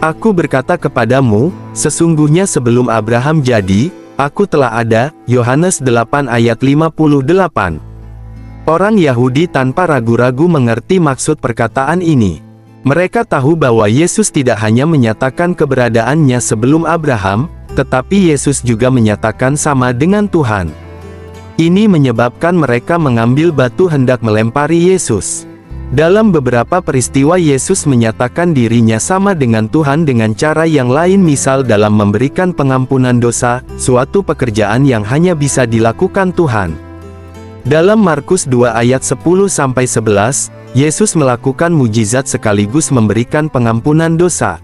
Aku berkata kepadamu, sesungguhnya sebelum Abraham jadi, aku telah ada, Yohanes 8 ayat 58. Orang Yahudi tanpa ragu-ragu mengerti maksud perkataan ini. Mereka tahu bahwa Yesus tidak hanya menyatakan keberadaannya sebelum Abraham, tetapi Yesus juga menyatakan sama dengan Tuhan. Ini menyebabkan mereka mengambil batu hendak melempari Yesus. Dalam beberapa peristiwa Yesus menyatakan dirinya sama dengan Tuhan dengan cara yang lain, misal dalam memberikan pengampunan dosa, suatu pekerjaan yang hanya bisa dilakukan Tuhan. Dalam Markus 2 ayat 10-11, Yesus melakukan mujizat sekaligus memberikan pengampunan dosa.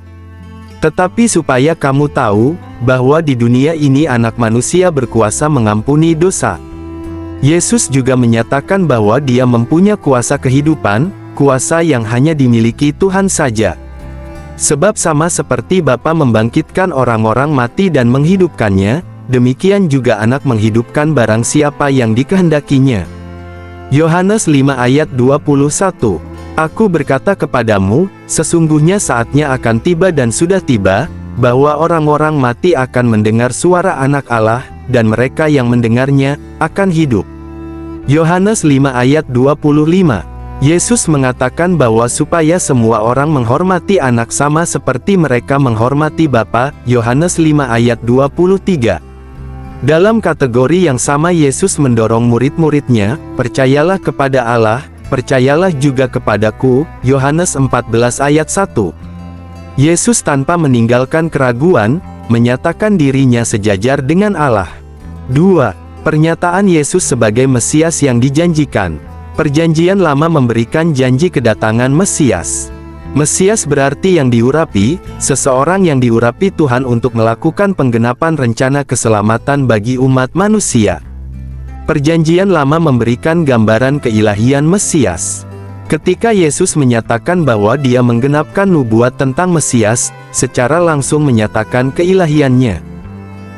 Tetapi supaya kamu tahu, bahwa di dunia ini Anak Manusia berkuasa mengampuni dosa. Yesus juga menyatakan bahwa Dia mempunyai kuasa kehidupan, kuasa yang hanya dimiliki Tuhan saja. Sebab sama seperti Bapa membangkitkan orang-orang mati dan menghidupkannya, demikian juga Anak menghidupkan barang siapa yang dikehendakinya. Yohanes 5 ayat 21. Aku berkata kepadamu, sesungguhnya saatnya akan tiba dan sudah tiba, bahwa orang-orang mati akan mendengar suara Anak Allah, dan mereka yang mendengarnya, akan hidup. Yohanes 5 ayat 25. Yesus mengatakan bahwa supaya semua orang menghormati Anak sama seperti mereka menghormati Bapa, Yohanes 5 ayat 23. Dalam kategori yang sama Yesus mendorong murid-muridnya, percayalah kepada Allah, percayalah juga kepadaku, Yohanes 14 ayat 1. Yesus tanpa meninggalkan keraguan, menyatakan dirinya sejajar dengan Allah. 2. Pernyataan Yesus sebagai Mesias yang dijanjikan. Perjanjian Lama memberikan janji kedatangan Mesias. Mesias berarti yang diurapi, seseorang yang diurapi Tuhan untuk melakukan penggenapan rencana keselamatan bagi umat manusia. Perjanjian Lama memberikan gambaran keilahian Mesias. Ketika Yesus menyatakan bahwa Dia menggenapkan nubuat tentang Mesias, secara langsung menyatakan keilahiannya.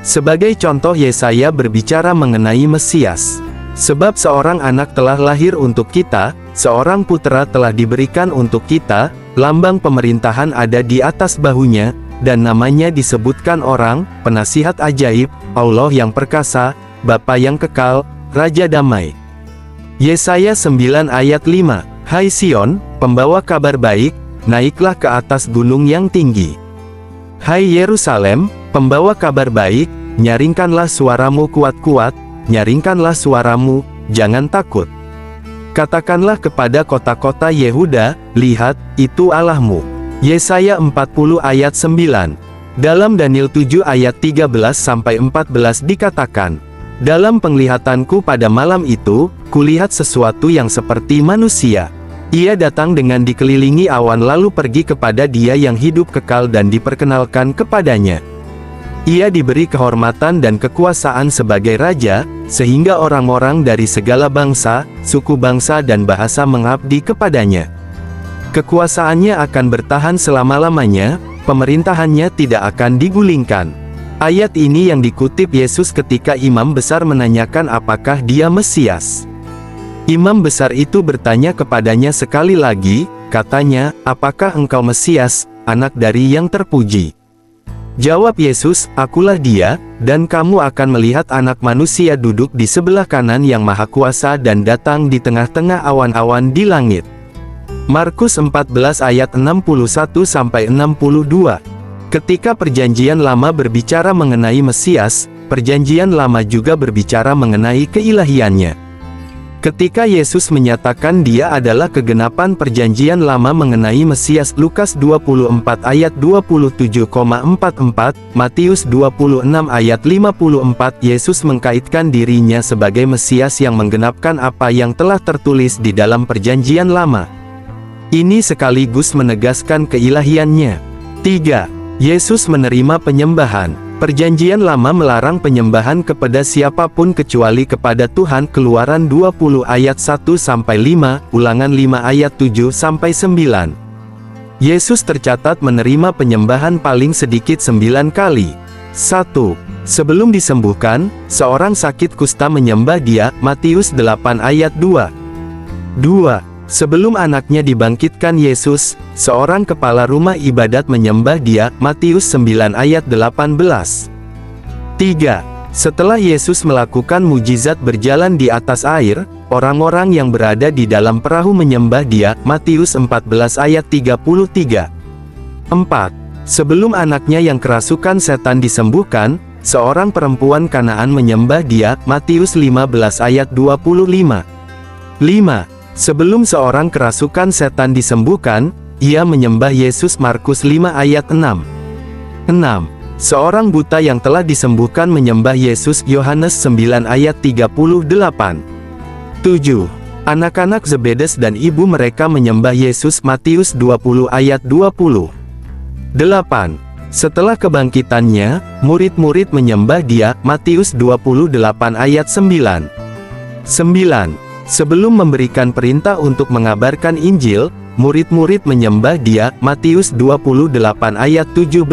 Sebagai contoh Yesaya berbicara mengenai Mesias. Sebab seorang anak telah lahir untuk kita, seorang putera telah diberikan untuk kita, lambang pemerintahan ada di atas bahunya, dan namanya disebutkan orang, penasihat ajaib, Allah yang perkasa, Bapa yang kekal, Raja damai. Yesaya 9 ayat 5. Hai Sion, pembawa kabar baik, naiklah ke atas gunung yang tinggi. Hai Yerusalem, pembawa kabar baik, nyaringkanlah suaramu kuat-kuat, nyaringkanlah suaramu, jangan takut. Katakanlah kepada kota-kota Yehuda, lihat, itu Allahmu. Yesaya 40 ayat 9. Dalam Daniel 7 ayat 13-14 dikatakan, dalam penglihatanku pada malam itu, kulihat sesuatu yang seperti manusia. Ia datang dengan dikelilingi awan lalu pergi kepada Dia yang hidup kekal dan diperkenalkan kepadanya. Ia diberi kehormatan dan kekuasaan sebagai Raja, sehingga orang-orang dari segala bangsa, suku bangsa dan bahasa mengabdi kepadanya. Kekuasaannya akan bertahan selama-lamanya, pemerintahannya tidak akan digulingkan. Ayat ini yang dikutip Yesus ketika imam besar menanyakan apakah Dia Mesias. Imam besar itu bertanya kepadanya sekali lagi, katanya, apakah engkau Mesias, anak dari yang terpuji? Jawab Yesus, akulah Dia, dan kamu akan melihat Anak Manusia duduk di sebelah kanan yang Maha Kuasa dan datang di tengah-tengah awan-awan di langit. Markus 14 ayat 61-62. Ketika Perjanjian Lama berbicara mengenai Mesias, Perjanjian Lama juga berbicara mengenai keilahiannya. Ketika Yesus menyatakan Dia adalah kegenapan Perjanjian Lama mengenai Mesias, Lukas 24 ayat 27,44, Matius 26 ayat 54, Yesus mengkaitkan dirinya sebagai Mesias yang menggenapkan apa yang telah tertulis di dalam Perjanjian Lama. Ini sekaligus menegaskan keilahiannya. 3. Yesus menerima penyembahan. Perjanjian Lama melarang penyembahan kepada siapapun kecuali kepada Tuhan. Keluaran 20 ayat 1-5, Ulangan 5 ayat 7-9. Yesus tercatat menerima penyembahan paling sedikit 9 kali. 1. Sebelum disembuhkan, seorang sakit kusta menyembah Dia, Matius 8 ayat 2. 2. Sebelum anaknya dibangkitkan Yesus, seorang kepala rumah ibadat menyembah Dia, Matius 9 ayat 18. 3. Setelah Yesus melakukan mujizat berjalan di atas air, orang-orang yang berada di dalam perahu menyembah Dia, Matius 14 ayat 33. 4. Sebelum anaknya yang kerasukan setan disembuhkan, seorang perempuan Kanaan menyembah Dia, Matius 15 ayat 25. 5. Sebelum seorang kerasukan setan disembuhkan, ia menyembah Yesus, Markus 5 ayat 6. 6. Seorang buta yang telah disembuhkan menyembah Yesus, Yohanes 9 ayat 38. 7. Anak-anak Zebedes dan ibu mereka menyembah Yesus, Matius 20 ayat 20. 8. Setelah kebangkitannya, murid-murid menyembah Dia. Matius 28 ayat 9. 9. Sebelum memberikan perintah untuk mengabarkan Injil, murid-murid menyembah Dia. Matius 28 ayat 17.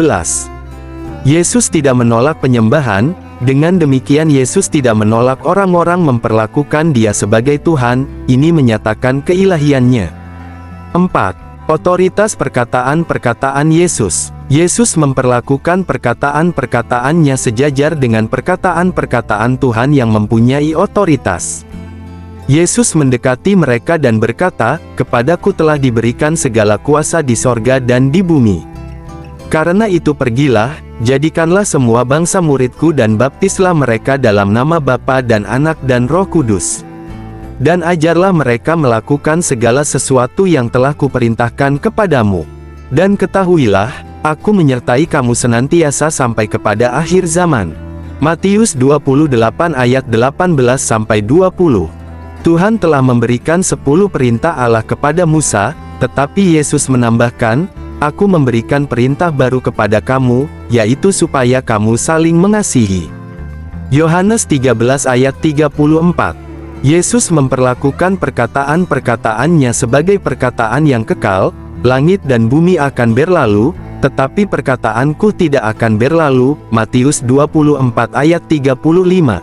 Yesus tidak menolak penyembahan. Dengan demikian Yesus tidak menolak orang-orang memperlakukan Dia sebagai Tuhan. Ini menyatakan keilahiannya. 4. Otoritas perkataan-perkataan Yesus. Yesus memperlakukan perkataan-perkataannya sejajar dengan perkataan-perkataan Tuhan yang mempunyai otoritas. Yesus mendekati mereka dan berkata, "Kepadaku telah diberikan segala kuasa di sorga dan di bumi. Karena itu pergilah, jadikanlah semua bangsa muridku dan baptislah mereka dalam nama Bapa dan Anak dan Roh Kudus. Dan ajarlah mereka melakukan segala sesuatu yang telah kuperintahkan kepadamu. Dan ketahuilah, Aku menyertai kamu senantiasa sampai kepada akhir zaman." Matius 28 ayat 18-20. Tuhan telah memberikan 10 perintah Allah kepada Musa, tetapi Yesus menambahkan, "Aku memberikan perintah baru kepada kamu, yaitu supaya kamu saling mengasihi." Yohanes 13 ayat 34. Yesus memperlakukan perkataan-perkataannya sebagai perkataan yang kekal. "Langit dan bumi akan berlalu, tetapi perkataanku tidak akan berlalu." Matius 24 ayat 35.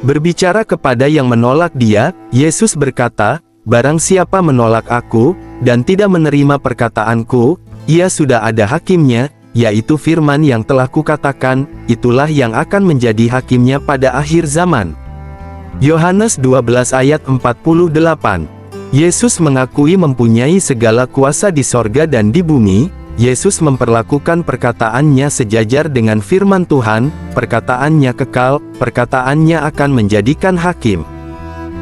Berbicara kepada yang menolak Dia, Yesus berkata, "Barang siapa menolak Aku, dan tidak menerima perkataanku, ia sudah ada hakimnya, yaitu firman yang telah kukatakan, itulah yang akan menjadi hakimnya pada akhir zaman." Yohanes 12 ayat 48. Yesus mengakui mempunyai segala kuasa di sorga dan di bumi. Yesus memperlakukan perkataannya sejajar dengan firman Tuhan, perkataannya kekal, perkataannya akan menjadikan hakim.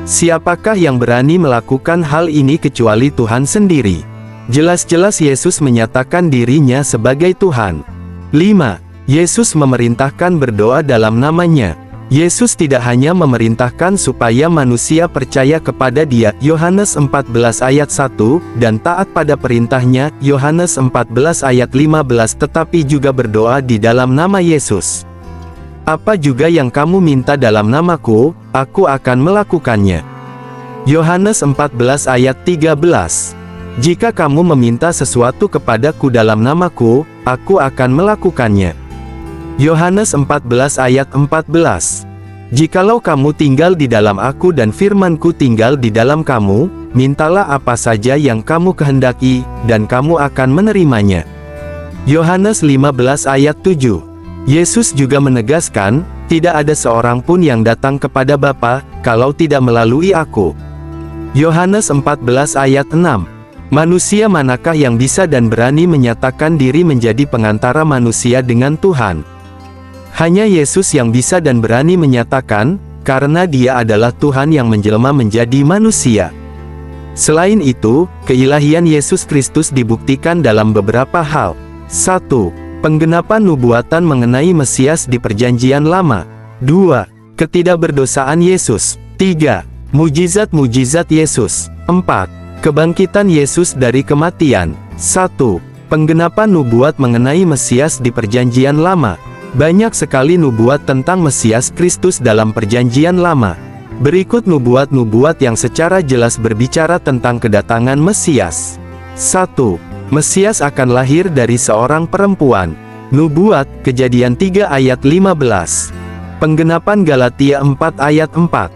Siapakah yang berani melakukan hal ini kecuali Tuhan sendiri? Jelas-jelas Yesus menyatakan dirinya sebagai Tuhan. 5. Yesus memerintahkan berdoa dalam namanya. Yesus tidak hanya memerintahkan supaya manusia percaya kepada Dia, Yohanes 14 ayat 1, dan taat pada perintahnya, Yohanes 14 ayat 15, tetapi juga berdoa di dalam nama Yesus. "Apa juga yang kamu minta dalam namaku, Aku akan melakukannya." Yohanes 14 ayat 13. "Jika kamu meminta sesuatu kepadaku dalam namaku, Aku akan melakukannya." Yohanes 14 ayat 14. "Jikalau kamu tinggal di dalam Aku dan firman-Ku tinggal di dalam kamu, mintalah apa saja yang kamu kehendaki, dan kamu akan menerimanya." Yohanes 15 ayat 7. Yesus juga menegaskan, "Tidak ada seorang pun yang datang kepada Bapa, kalau tidak melalui Aku." Yohanes 14 ayat 6. Manusia manakah yang bisa dan berani menyatakan diri menjadi pengantara manusia dengan Tuhan? Hanya Yesus yang bisa dan berani menyatakan, karena Dia adalah Tuhan yang menjelma menjadi manusia. Selain itu, keilahian Yesus Kristus dibuktikan dalam beberapa hal. 1. Penggenapan nubuatan mengenai Mesias di Perjanjian Lama. 2. Ketidakberdosaan Yesus. 3. Mujizat-mujizat Yesus. 4. Kebangkitan Yesus dari kematian. 1. Penggenapan nubuat mengenai Mesias di Perjanjian Lama. Banyak sekali nubuat tentang Mesias Kristus dalam Perjanjian Lama. Berikut nubuat-nubuat yang secara jelas berbicara tentang kedatangan Mesias. 1. Mesias akan lahir dari seorang perempuan. Nubuat, Kejadian 3 ayat 15. Penggenapan Galatia 4 ayat 4.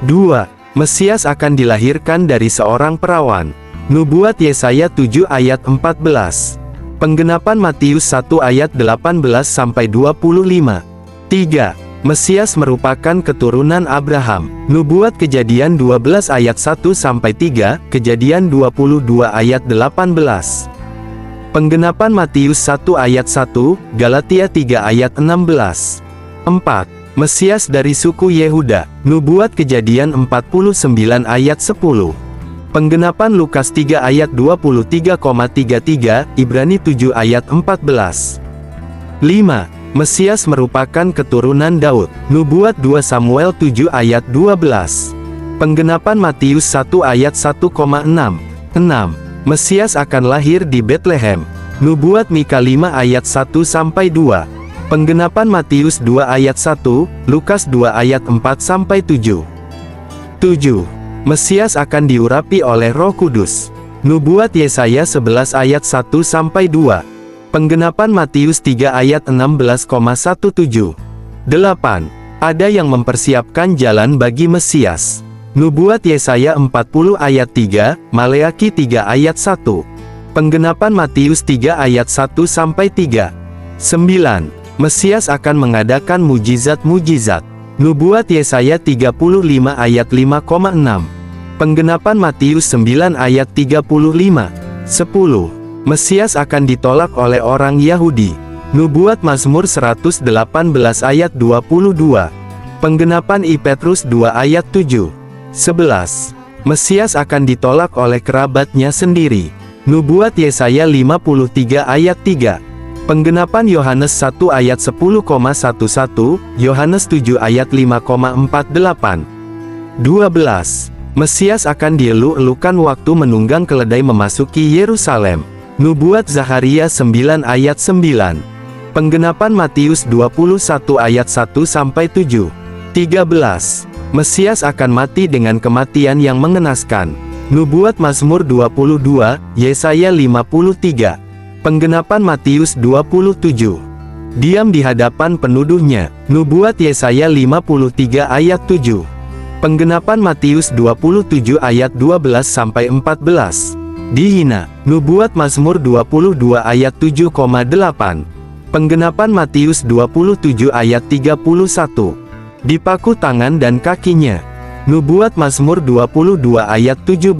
2. Mesias akan dilahirkan dari seorang perawan. Nubuat Yesaya 7 ayat 14. Penggenapan Matius 1 ayat 18-25. 3. Mesias merupakan keturunan Abraham. Nubuat Kejadian 12 ayat 1-3, Kejadian 22 ayat 18. Penggenapan Matius 1 ayat 1, Galatia 3 ayat 16. 4. Mesias dari suku Yehuda. Nubuat Kejadian 49 ayat 10. Penggenapan Lukas 3 ayat 23,33, Ibrani 7 ayat 14. 5. Mesias merupakan keturunan Daud. Nubuat 2 Samuel 7 ayat 12. Penggenapan Matius 1 ayat 1,6. 6. Mesias akan lahir di Betlehem. Nubuat Mika 5 ayat 1-2. Penggenapan Matius 2 ayat 1, Lukas 2 ayat 4-7. 7. Mesias akan diurapi oleh Roh Kudus. Nubuat Yesaya 11 ayat 1-2. Penggenapan Matius 3 ayat 16,17. 8. Ada yang mempersiapkan jalan bagi Mesias. Nubuat Yesaya 40 ayat 3, Maleaki 3 ayat 1. Penggenapan Matius 3 ayat 1-3. 9. Mesias akan mengadakan mujizat-mujizat. Nubuat Yesaya 35 ayat 5,6. Penggenapan Matius 9 ayat 35. 10. Mesias akan ditolak oleh orang Yahudi. Nubuat Mazmur 118 ayat 22. Penggenapan I Petrus 2 ayat 7. 11. Mesias akan ditolak oleh kerabatnya sendiri. Nubuat Yesaya 53 ayat 3. Penggenapan Yohanes 1 ayat 10,11, Yohanes 7 ayat 5,48. 12. Mesias akan dielu-elukan waktu menunggang keledai memasuki Yerusalem. Nubuat Zaharia 9 ayat 9. Penggenapan Matius 21 ayat 1-7. 13. Mesias akan mati dengan kematian yang mengenaskan. Nubuat Mazmur 22, Yesaya 53. Penggenapan Matius 27. Diam di hadapan penuduhnya. Nubuat Yesaya 53 ayat 7. Penggenapan Matius 27 ayat 12-14. Dihina. Nubuat Mazmur 22 ayat 7,8. Penggenapan Matius 27 ayat 31. Dipaku tangan dan kakinya. Nubuat Mazmur 22 ayat 17.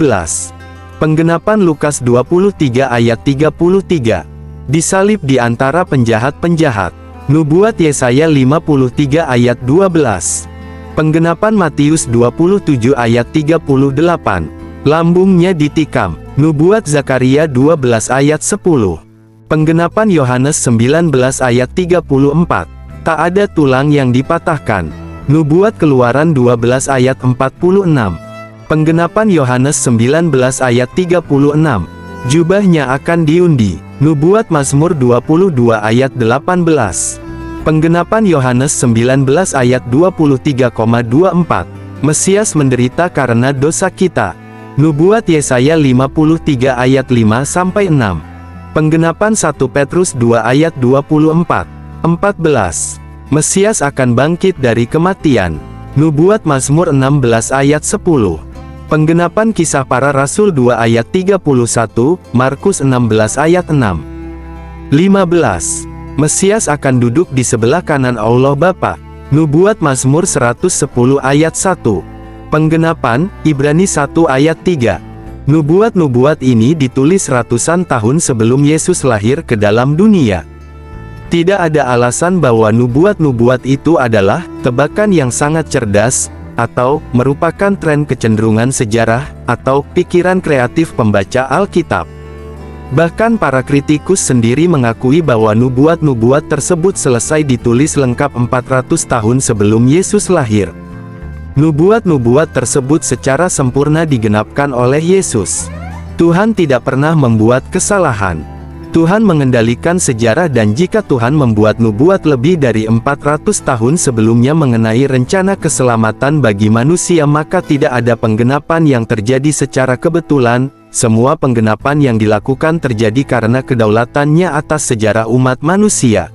Penggenapan Lukas 23 ayat 33. Disalib di antara penjahat-penjahat. Nubuat Yesaya 53 ayat 12. Penggenapan Matius 27 ayat 38. Lambungnya ditikam. Nubuat Zakaria 12 ayat 10. Penggenapan Yohanes 19 ayat 34. Tak ada tulang yang dipatahkan. Nubuat Keluaran 12 ayat 46. Penggenapan Yohanes 19 ayat 36. Jubahnya akan diundi. Nubuat Mazmur 22 ayat 18. Penggenapan Yohanes 19 ayat 23,24. Mesias menderita karena dosa kita. Nubuat Yesaya 53 ayat 5-6. Penggenapan 1 Petrus 2 ayat 24. 14. Mesias akan bangkit dari kematian. Nubuat Mazmur 16 ayat 10. Penggenapan Kisah Para Rasul 2 ayat 31, Markus 16 ayat 6. 15. Mesias akan duduk di sebelah kanan Allah Bapa. Nubuat Mazmur 110 ayat 1. Penggenapan Ibrani 1 ayat 3. Nubuat-nubuat ini ditulis ratusan tahun sebelum Yesus lahir ke dalam dunia. Tidak ada alasan bahwa nubuat-nubuat itu adalah tebakan yang sangat cerdas, atau merupakan tren kecenderungan sejarah, atau pikiran kreatif pembaca Alkitab. Bahkan para kritikus sendiri mengakui bahwa nubuat-nubuat tersebut selesai ditulis lengkap 400 tahun sebelum Yesus lahir. Nubuat-nubuat tersebut secara sempurna digenapkan oleh Yesus. Tuhan tidak pernah membuat kesalahan. Tuhan mengendalikan sejarah, dan jika Tuhan membuat nubuat lebih dari 400 tahun sebelumnya mengenai rencana keselamatan bagi manusia, maka tidak ada penggenapan yang terjadi secara kebetulan. Semua penggenapan yang dilakukan terjadi karena kedaulatannya atas sejarah umat manusia.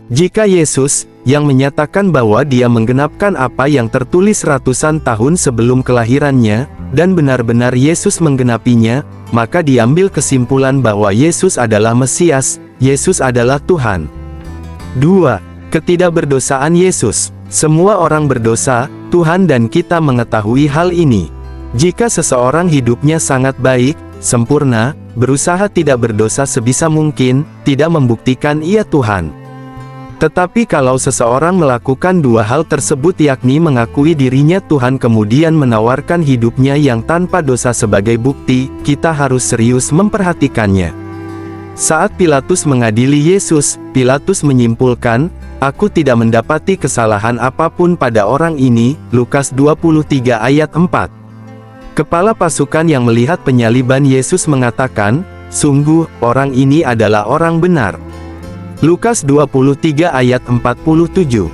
Jika Yesus, yang menyatakan bahwa dia menggenapkan apa yang tertulis ratusan tahun sebelum kelahirannya, dan benar-benar Yesus menggenapinya, maka diambil kesimpulan bahwa Yesus adalah Mesias, Yesus adalah Tuhan. 2. Ketidakberdosaan Yesus. Semua orang berdosa, Tuhan dan kita mengetahui hal ini. Jika seseorang hidupnya sangat baik, sempurna, berusaha tidak berdosa sebisa mungkin, tidak membuktikan ia Tuhan. Tetapi kalau seseorang melakukan dua hal tersebut, yakni mengakui dirinya Tuhan kemudian menawarkan hidupnya yang tanpa dosa sebagai bukti, kita harus serius memperhatikannya. Saat Pilatus mengadili Yesus, Pilatus menyimpulkan, "Aku tidak mendapati kesalahan apapun pada orang ini." Lukas 23 ayat 4. Kepala pasukan yang melihat penyaliban Yesus mengatakan, sungguh, orang ini adalah orang benar. Lukas 23 ayat 47.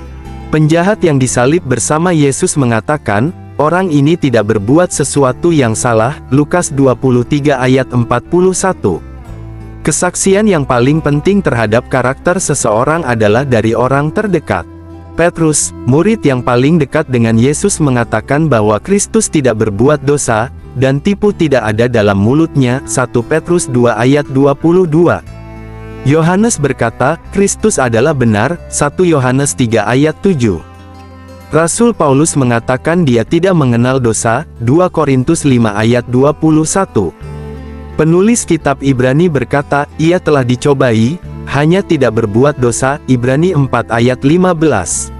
Penjahat yang disalib bersama Yesus mengatakan, orang ini tidak berbuat sesuatu yang salah. Lukas 23 ayat 41. Kesaksian yang paling penting terhadap karakter seseorang adalah dari orang terdekat. Petrus, murid yang paling dekat dengan Yesus, mengatakan bahwa Kristus tidak berbuat dosa, dan tipu tidak ada dalam mulutnya. 1 Petrus 2 ayat 22. Yohanes berkata, Kristus adalah benar. 1 Yohanes 3 ayat 7. Rasul Paulus mengatakan dia tidak mengenal dosa. 2 Korintus 5 ayat 21. Penulis kitab Ibrani berkata, ia telah dicobai, hanya tidak berbuat dosa. Ibrani 4 ayat 15.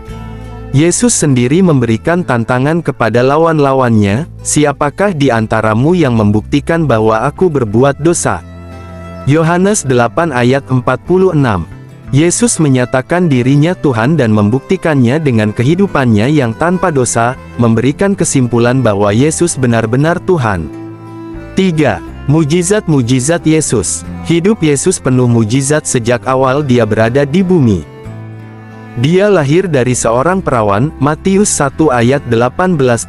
Yesus sendiri memberikan tantangan kepada lawan-lawannya, siapakah di antaramu yang membuktikan bahwa aku berbuat dosa? Yohanes 8 ayat 46. Yesus menyatakan dirinya Tuhan dan membuktikannya dengan kehidupannya yang tanpa dosa, memberikan kesimpulan bahwa Yesus benar-benar Tuhan. 3. Mujizat-mujizat Yesus. Hidup Yesus penuh mujizat sejak awal dia berada di bumi. Dia lahir dari seorang perawan. Matius 1 ayat 18,20-21.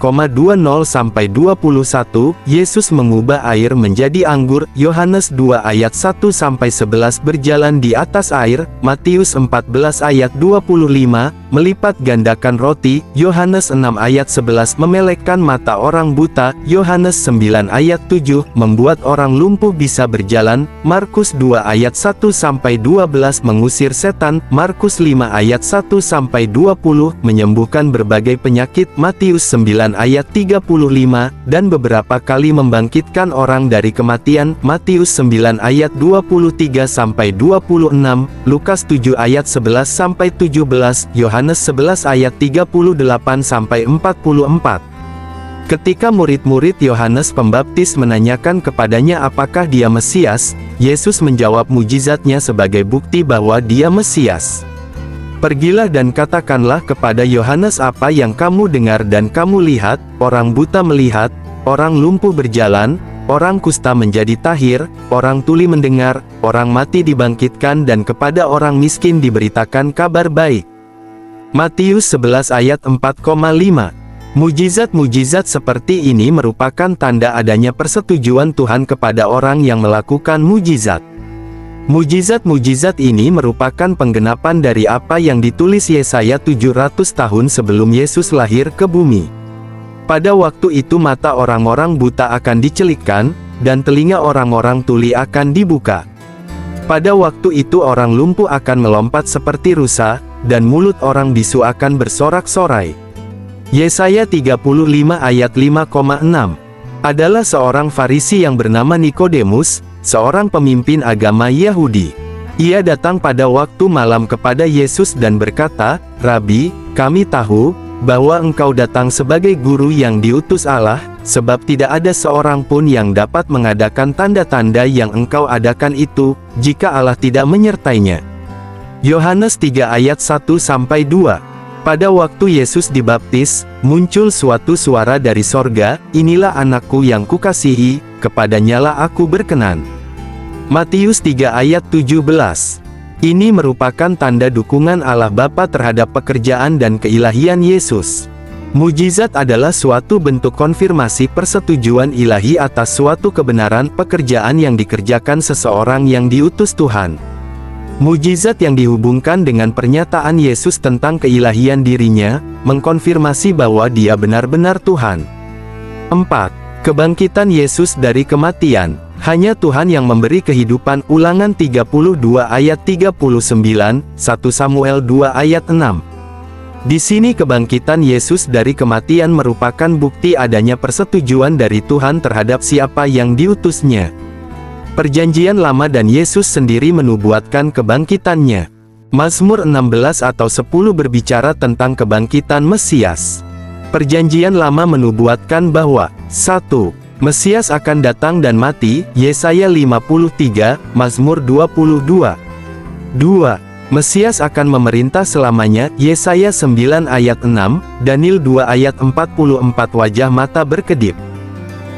Yesus mengubah air menjadi anggur. Yohanes 2 ayat 1-11 berjalan di atas air. Matius 14 ayat 25 melipat gandakan roti. Yohanes 6 ayat 11 memelekkan mata orang buta. Yohanes 9 ayat 7 membuat orang lumpuh bisa berjalan. Markus 2 ayat 1-12 mengusir setan. Markus 5 ayat 1-20 menyembuhkan berbagai penyakit. Matius 9 ayat 35 dan beberapa kali membangkitkan orang dari kematian. Matius 9 ayat 23-26, Lukas 7 ayat 11-17, Yohanes 11 ayat 38-44. Ketika murid-murid Yohanes Pembaptis menanyakan kepadanya apakah dia Mesias, Yesus menjawab mujizatnya sebagai bukti bahwa dia Mesias. Pergilah dan katakanlah kepada Yohanes apa yang kamu dengar dan kamu lihat, orang buta melihat, orang lumpuh berjalan, orang kusta menjadi tahir, orang tuli mendengar, orang mati dibangkitkan dan kepada orang miskin diberitakan kabar baik. Matius 11 ayat 4,5. Mujizat-mujizat seperti ini merupakan tanda adanya persetujuan Tuhan kepada orang yang melakukan mujizat. Mujizat-mujizat ini merupakan penggenapan dari apa yang ditulis Yesaya 700 tahun sebelum Yesus lahir ke bumi. Pada waktu itu mata orang-orang buta akan dicelikkan, dan telinga orang-orang tuli akan dibuka. Pada waktu itu orang lumpuh akan melompat seperti rusa, dan mulut orang bisu akan bersorak-sorai. Yesaya 35 ayat 5,6. Adalah seorang Farisi yang bernama Nikodemus, seorang pemimpin agama Yahudi. Ia datang pada waktu malam kepada Yesus dan berkata, Rabi, kami tahu bahwa engkau datang sebagai guru yang diutus Allah, sebab tidak ada seorang pun yang dapat mengadakan tanda-tanda yang engkau adakan itu, jika Allah tidak menyertainya. Yohanes 3 ayat 1-2. Pada waktu Yesus dibaptis, muncul suatu suara dari sorga, inilah anakku yang kukasihi, kepadanyalah aku berkenan. Matius 3 ayat 17. Ini merupakan tanda dukungan Allah Bapa terhadap pekerjaan dan keilahian Yesus. Mujizat adalah suatu bentuk konfirmasi persetujuan ilahi atas suatu kebenaran pekerjaan yang dikerjakan seseorang yang diutus Tuhan. Mujizat yang dihubungkan dengan pernyataan Yesus tentang keilahian dirinya, mengkonfirmasi bahwa dia benar-benar Tuhan. 4. Kebangkitan Yesus dari kematian. Hanya Tuhan yang memberi kehidupan. Ulangan 32 ayat 39, 1 Samuel 2 ayat 6. Di sini kebangkitan Yesus dari kematian merupakan bukti adanya persetujuan dari Tuhan terhadap siapa yang diutusnya. Perjanjian Lama dan Yesus sendiri menubuatkan kebangkitannya. Mazmur 16 atau 10 berbicara tentang kebangkitan Mesias. Perjanjian Lama menubuatkan bahwa 1. Mesias akan datang dan mati, Yesaya 53, Mazmur 22. 2. Mesias akan memerintah selamanya, Yesaya 9 ayat 6, Daniel 2 ayat 44. Wajah mata berkedip.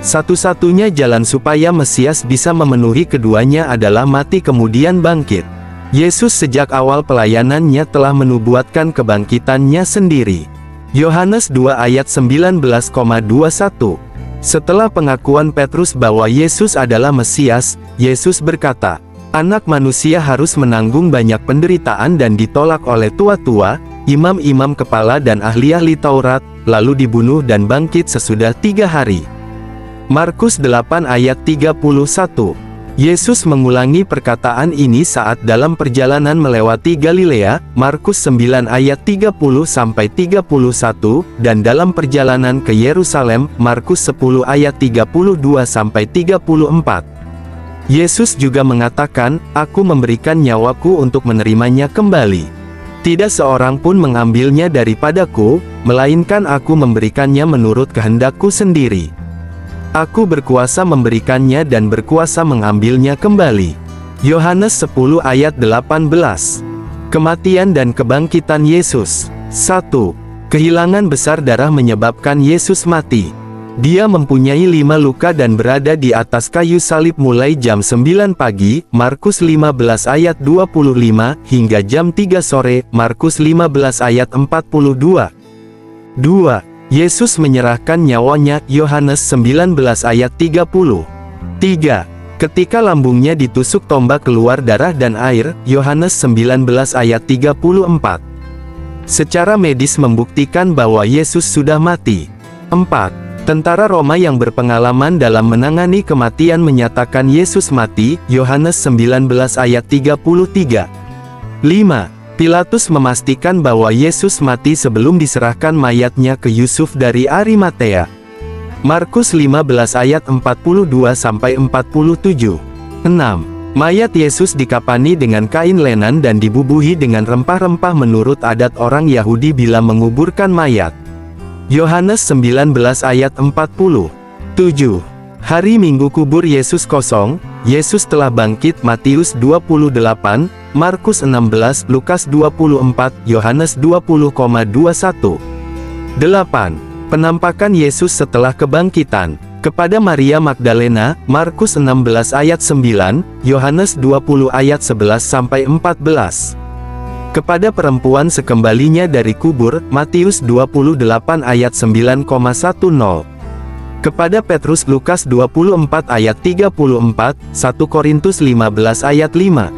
Satu-satunya jalan supaya Mesias bisa memenuhi keduanya adalah mati kemudian bangkit. Yesus sejak awal pelayanannya telah menubuatkan kebangkitannya sendiri. Yohanes 2 ayat 19,21. Setelah pengakuan Petrus bahwa Yesus adalah Mesias, Yesus berkata, "Anak manusia harus menanggung banyak penderitaan dan ditolak oleh tua-tua, imam-imam kepala dan ahli-ahli Taurat, lalu dibunuh dan bangkit sesudah 3 hari." Markus 8 ayat 31. Yesus mengulangi perkataan ini saat dalam perjalanan melewati Galilea, Markus 9 ayat 30-31, dan dalam perjalanan ke Yerusalem, Markus 10 ayat 32-34. Yesus juga mengatakan, "Aku memberikan nyawaku untuk menerimanya kembali. Tidak seorang pun mengambilnya daripadaku, melainkan aku memberikannya menurut kehendakku sendiri. Aku berkuasa memberikannya dan berkuasa mengambilnya kembali." Yohanes 10 ayat 18. Kematian dan kebangkitan Yesus. 1. Kehilangan besar darah menyebabkan Yesus mati. Dia mempunyai 5 luka dan berada di atas kayu salib mulai jam 9 pagi, Markus 15 ayat 25, hingga jam 3 sore, Markus 15 ayat 42. 2. Yesus menyerahkan nyawanya, Yohanes 19 ayat 30. 3. Ketika lambungnya ditusuk tombak keluar darah dan air, Yohanes 19 ayat 34. Secara medis membuktikan bahwa Yesus sudah mati. 4. Tentara Roma yang berpengalaman dalam menangani kematian menyatakan Yesus mati, Yohanes 19 ayat 33. 5. Pilatus memastikan bahwa Yesus mati sebelum diserahkan mayatnya ke Yusuf dari Arimatea. Markus 15 ayat 42-47. 6. Mayat Yesus dikapani dengan kain lenan dan dibubuhi dengan rempah-rempah menurut adat orang Yahudi bila menguburkan mayat. Yohanes 19 ayat 40. 7. Hari Minggu kubur Yesus kosong, Yesus telah bangkit, Matius 28, Markus 16, Lukas 24, Yohanes 20,21. 8. Penampakan Yesus setelah kebangkitan. Kepada Maria Magdalena, Markus 16 ayat 9, Yohanes 20 ayat 11-14. Kepada perempuan sekembalinya dari kubur, Matius 28 ayat 9,10. Kepada Petrus, Lukas 24 ayat 34, 1 Korintus 15 ayat 5.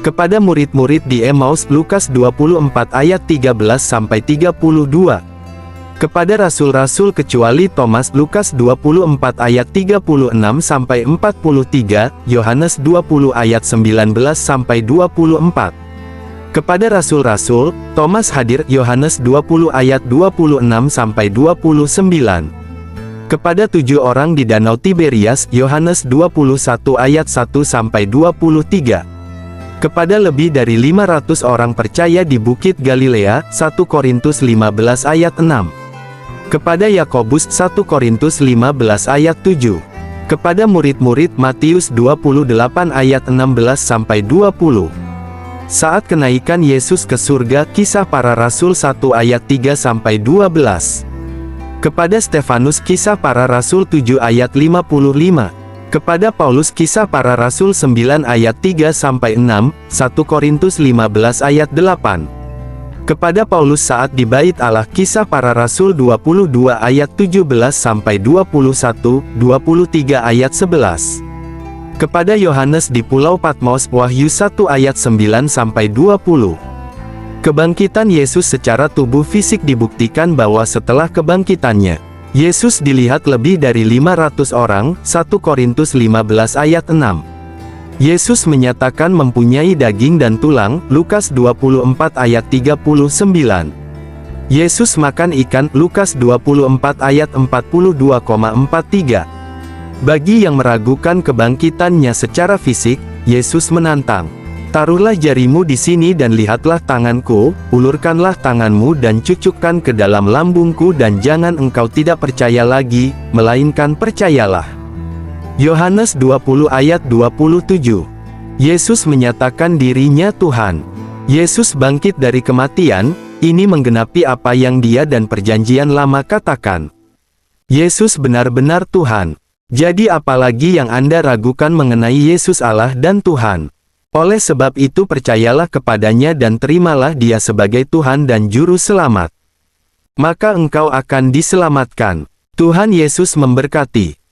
Kepada murid-murid di Emmaus, Lukas 24 ayat 13-32. Kepada rasul-rasul kecuali Thomas, Lukas 24 ayat 36-43, Yohanes 20 ayat 19-24. Kepada rasul-rasul, Thomas hadir, Yohanes 20 ayat 26-29. Kepada 7 orang di Danau Tiberias, Yohanes 21 ayat 1-23. Kepada lebih dari 500 orang percaya di Bukit Galilea, 1 Korintus 15 ayat 6. Kepada Yakobus, 1 Korintus 15 ayat 7. Kepada murid-murid, Matius 28 ayat 16-20. Saat kenaikan Yesus ke surga, Kisah Para Rasul 1 ayat 3-12. Kepada Stefanus, Kisah Para Rasul 7 ayat 55. Kepada Paulus, Kisah Para Rasul 9 ayat 3-6, 1 Korintus 15 ayat 8. Kepada Paulus saat di Bait Allah, Kisah Para Rasul 22 ayat 17-21, 23 ayat 11. Kepada Yohanes di Pulau Patmos, Wahyu 1 ayat 9-20. Kebangkitan Yesus secara tubuh fisik dibuktikan bahwa setelah kebangkitannya, Yesus dilihat lebih dari 500 orang, 1 Korintus 15 ayat 6. Yesus menyatakan mempunyai daging dan tulang, Lukas 24 ayat 39. Yesus makan ikan, Lukas 24 ayat 42,43. Bagi yang meragukan kebangkitannya secara fisik, Yesus menantang, "Taruhlah jarimu di sini dan lihatlah tanganku, ulurkanlah tanganmu dan cucukkan ke dalam lambungku dan jangan engkau tidak percaya lagi, melainkan percayalah." Yohanes 20 ayat 27. Yesus menyatakan dirinya Tuhan. Yesus bangkit dari kematian, ini menggenapi apa yang Dia dan Perjanjian Lama katakan. Yesus benar-benar Tuhan. Jadi apalagi yang Anda ragukan mengenai Yesus Allah dan Tuhan. Oleh sebab itu percayalah kepadanya dan terimalah Dia sebagai Tuhan dan Juru Selamat. Maka engkau akan diselamatkan. Tuhan Yesus memberkati.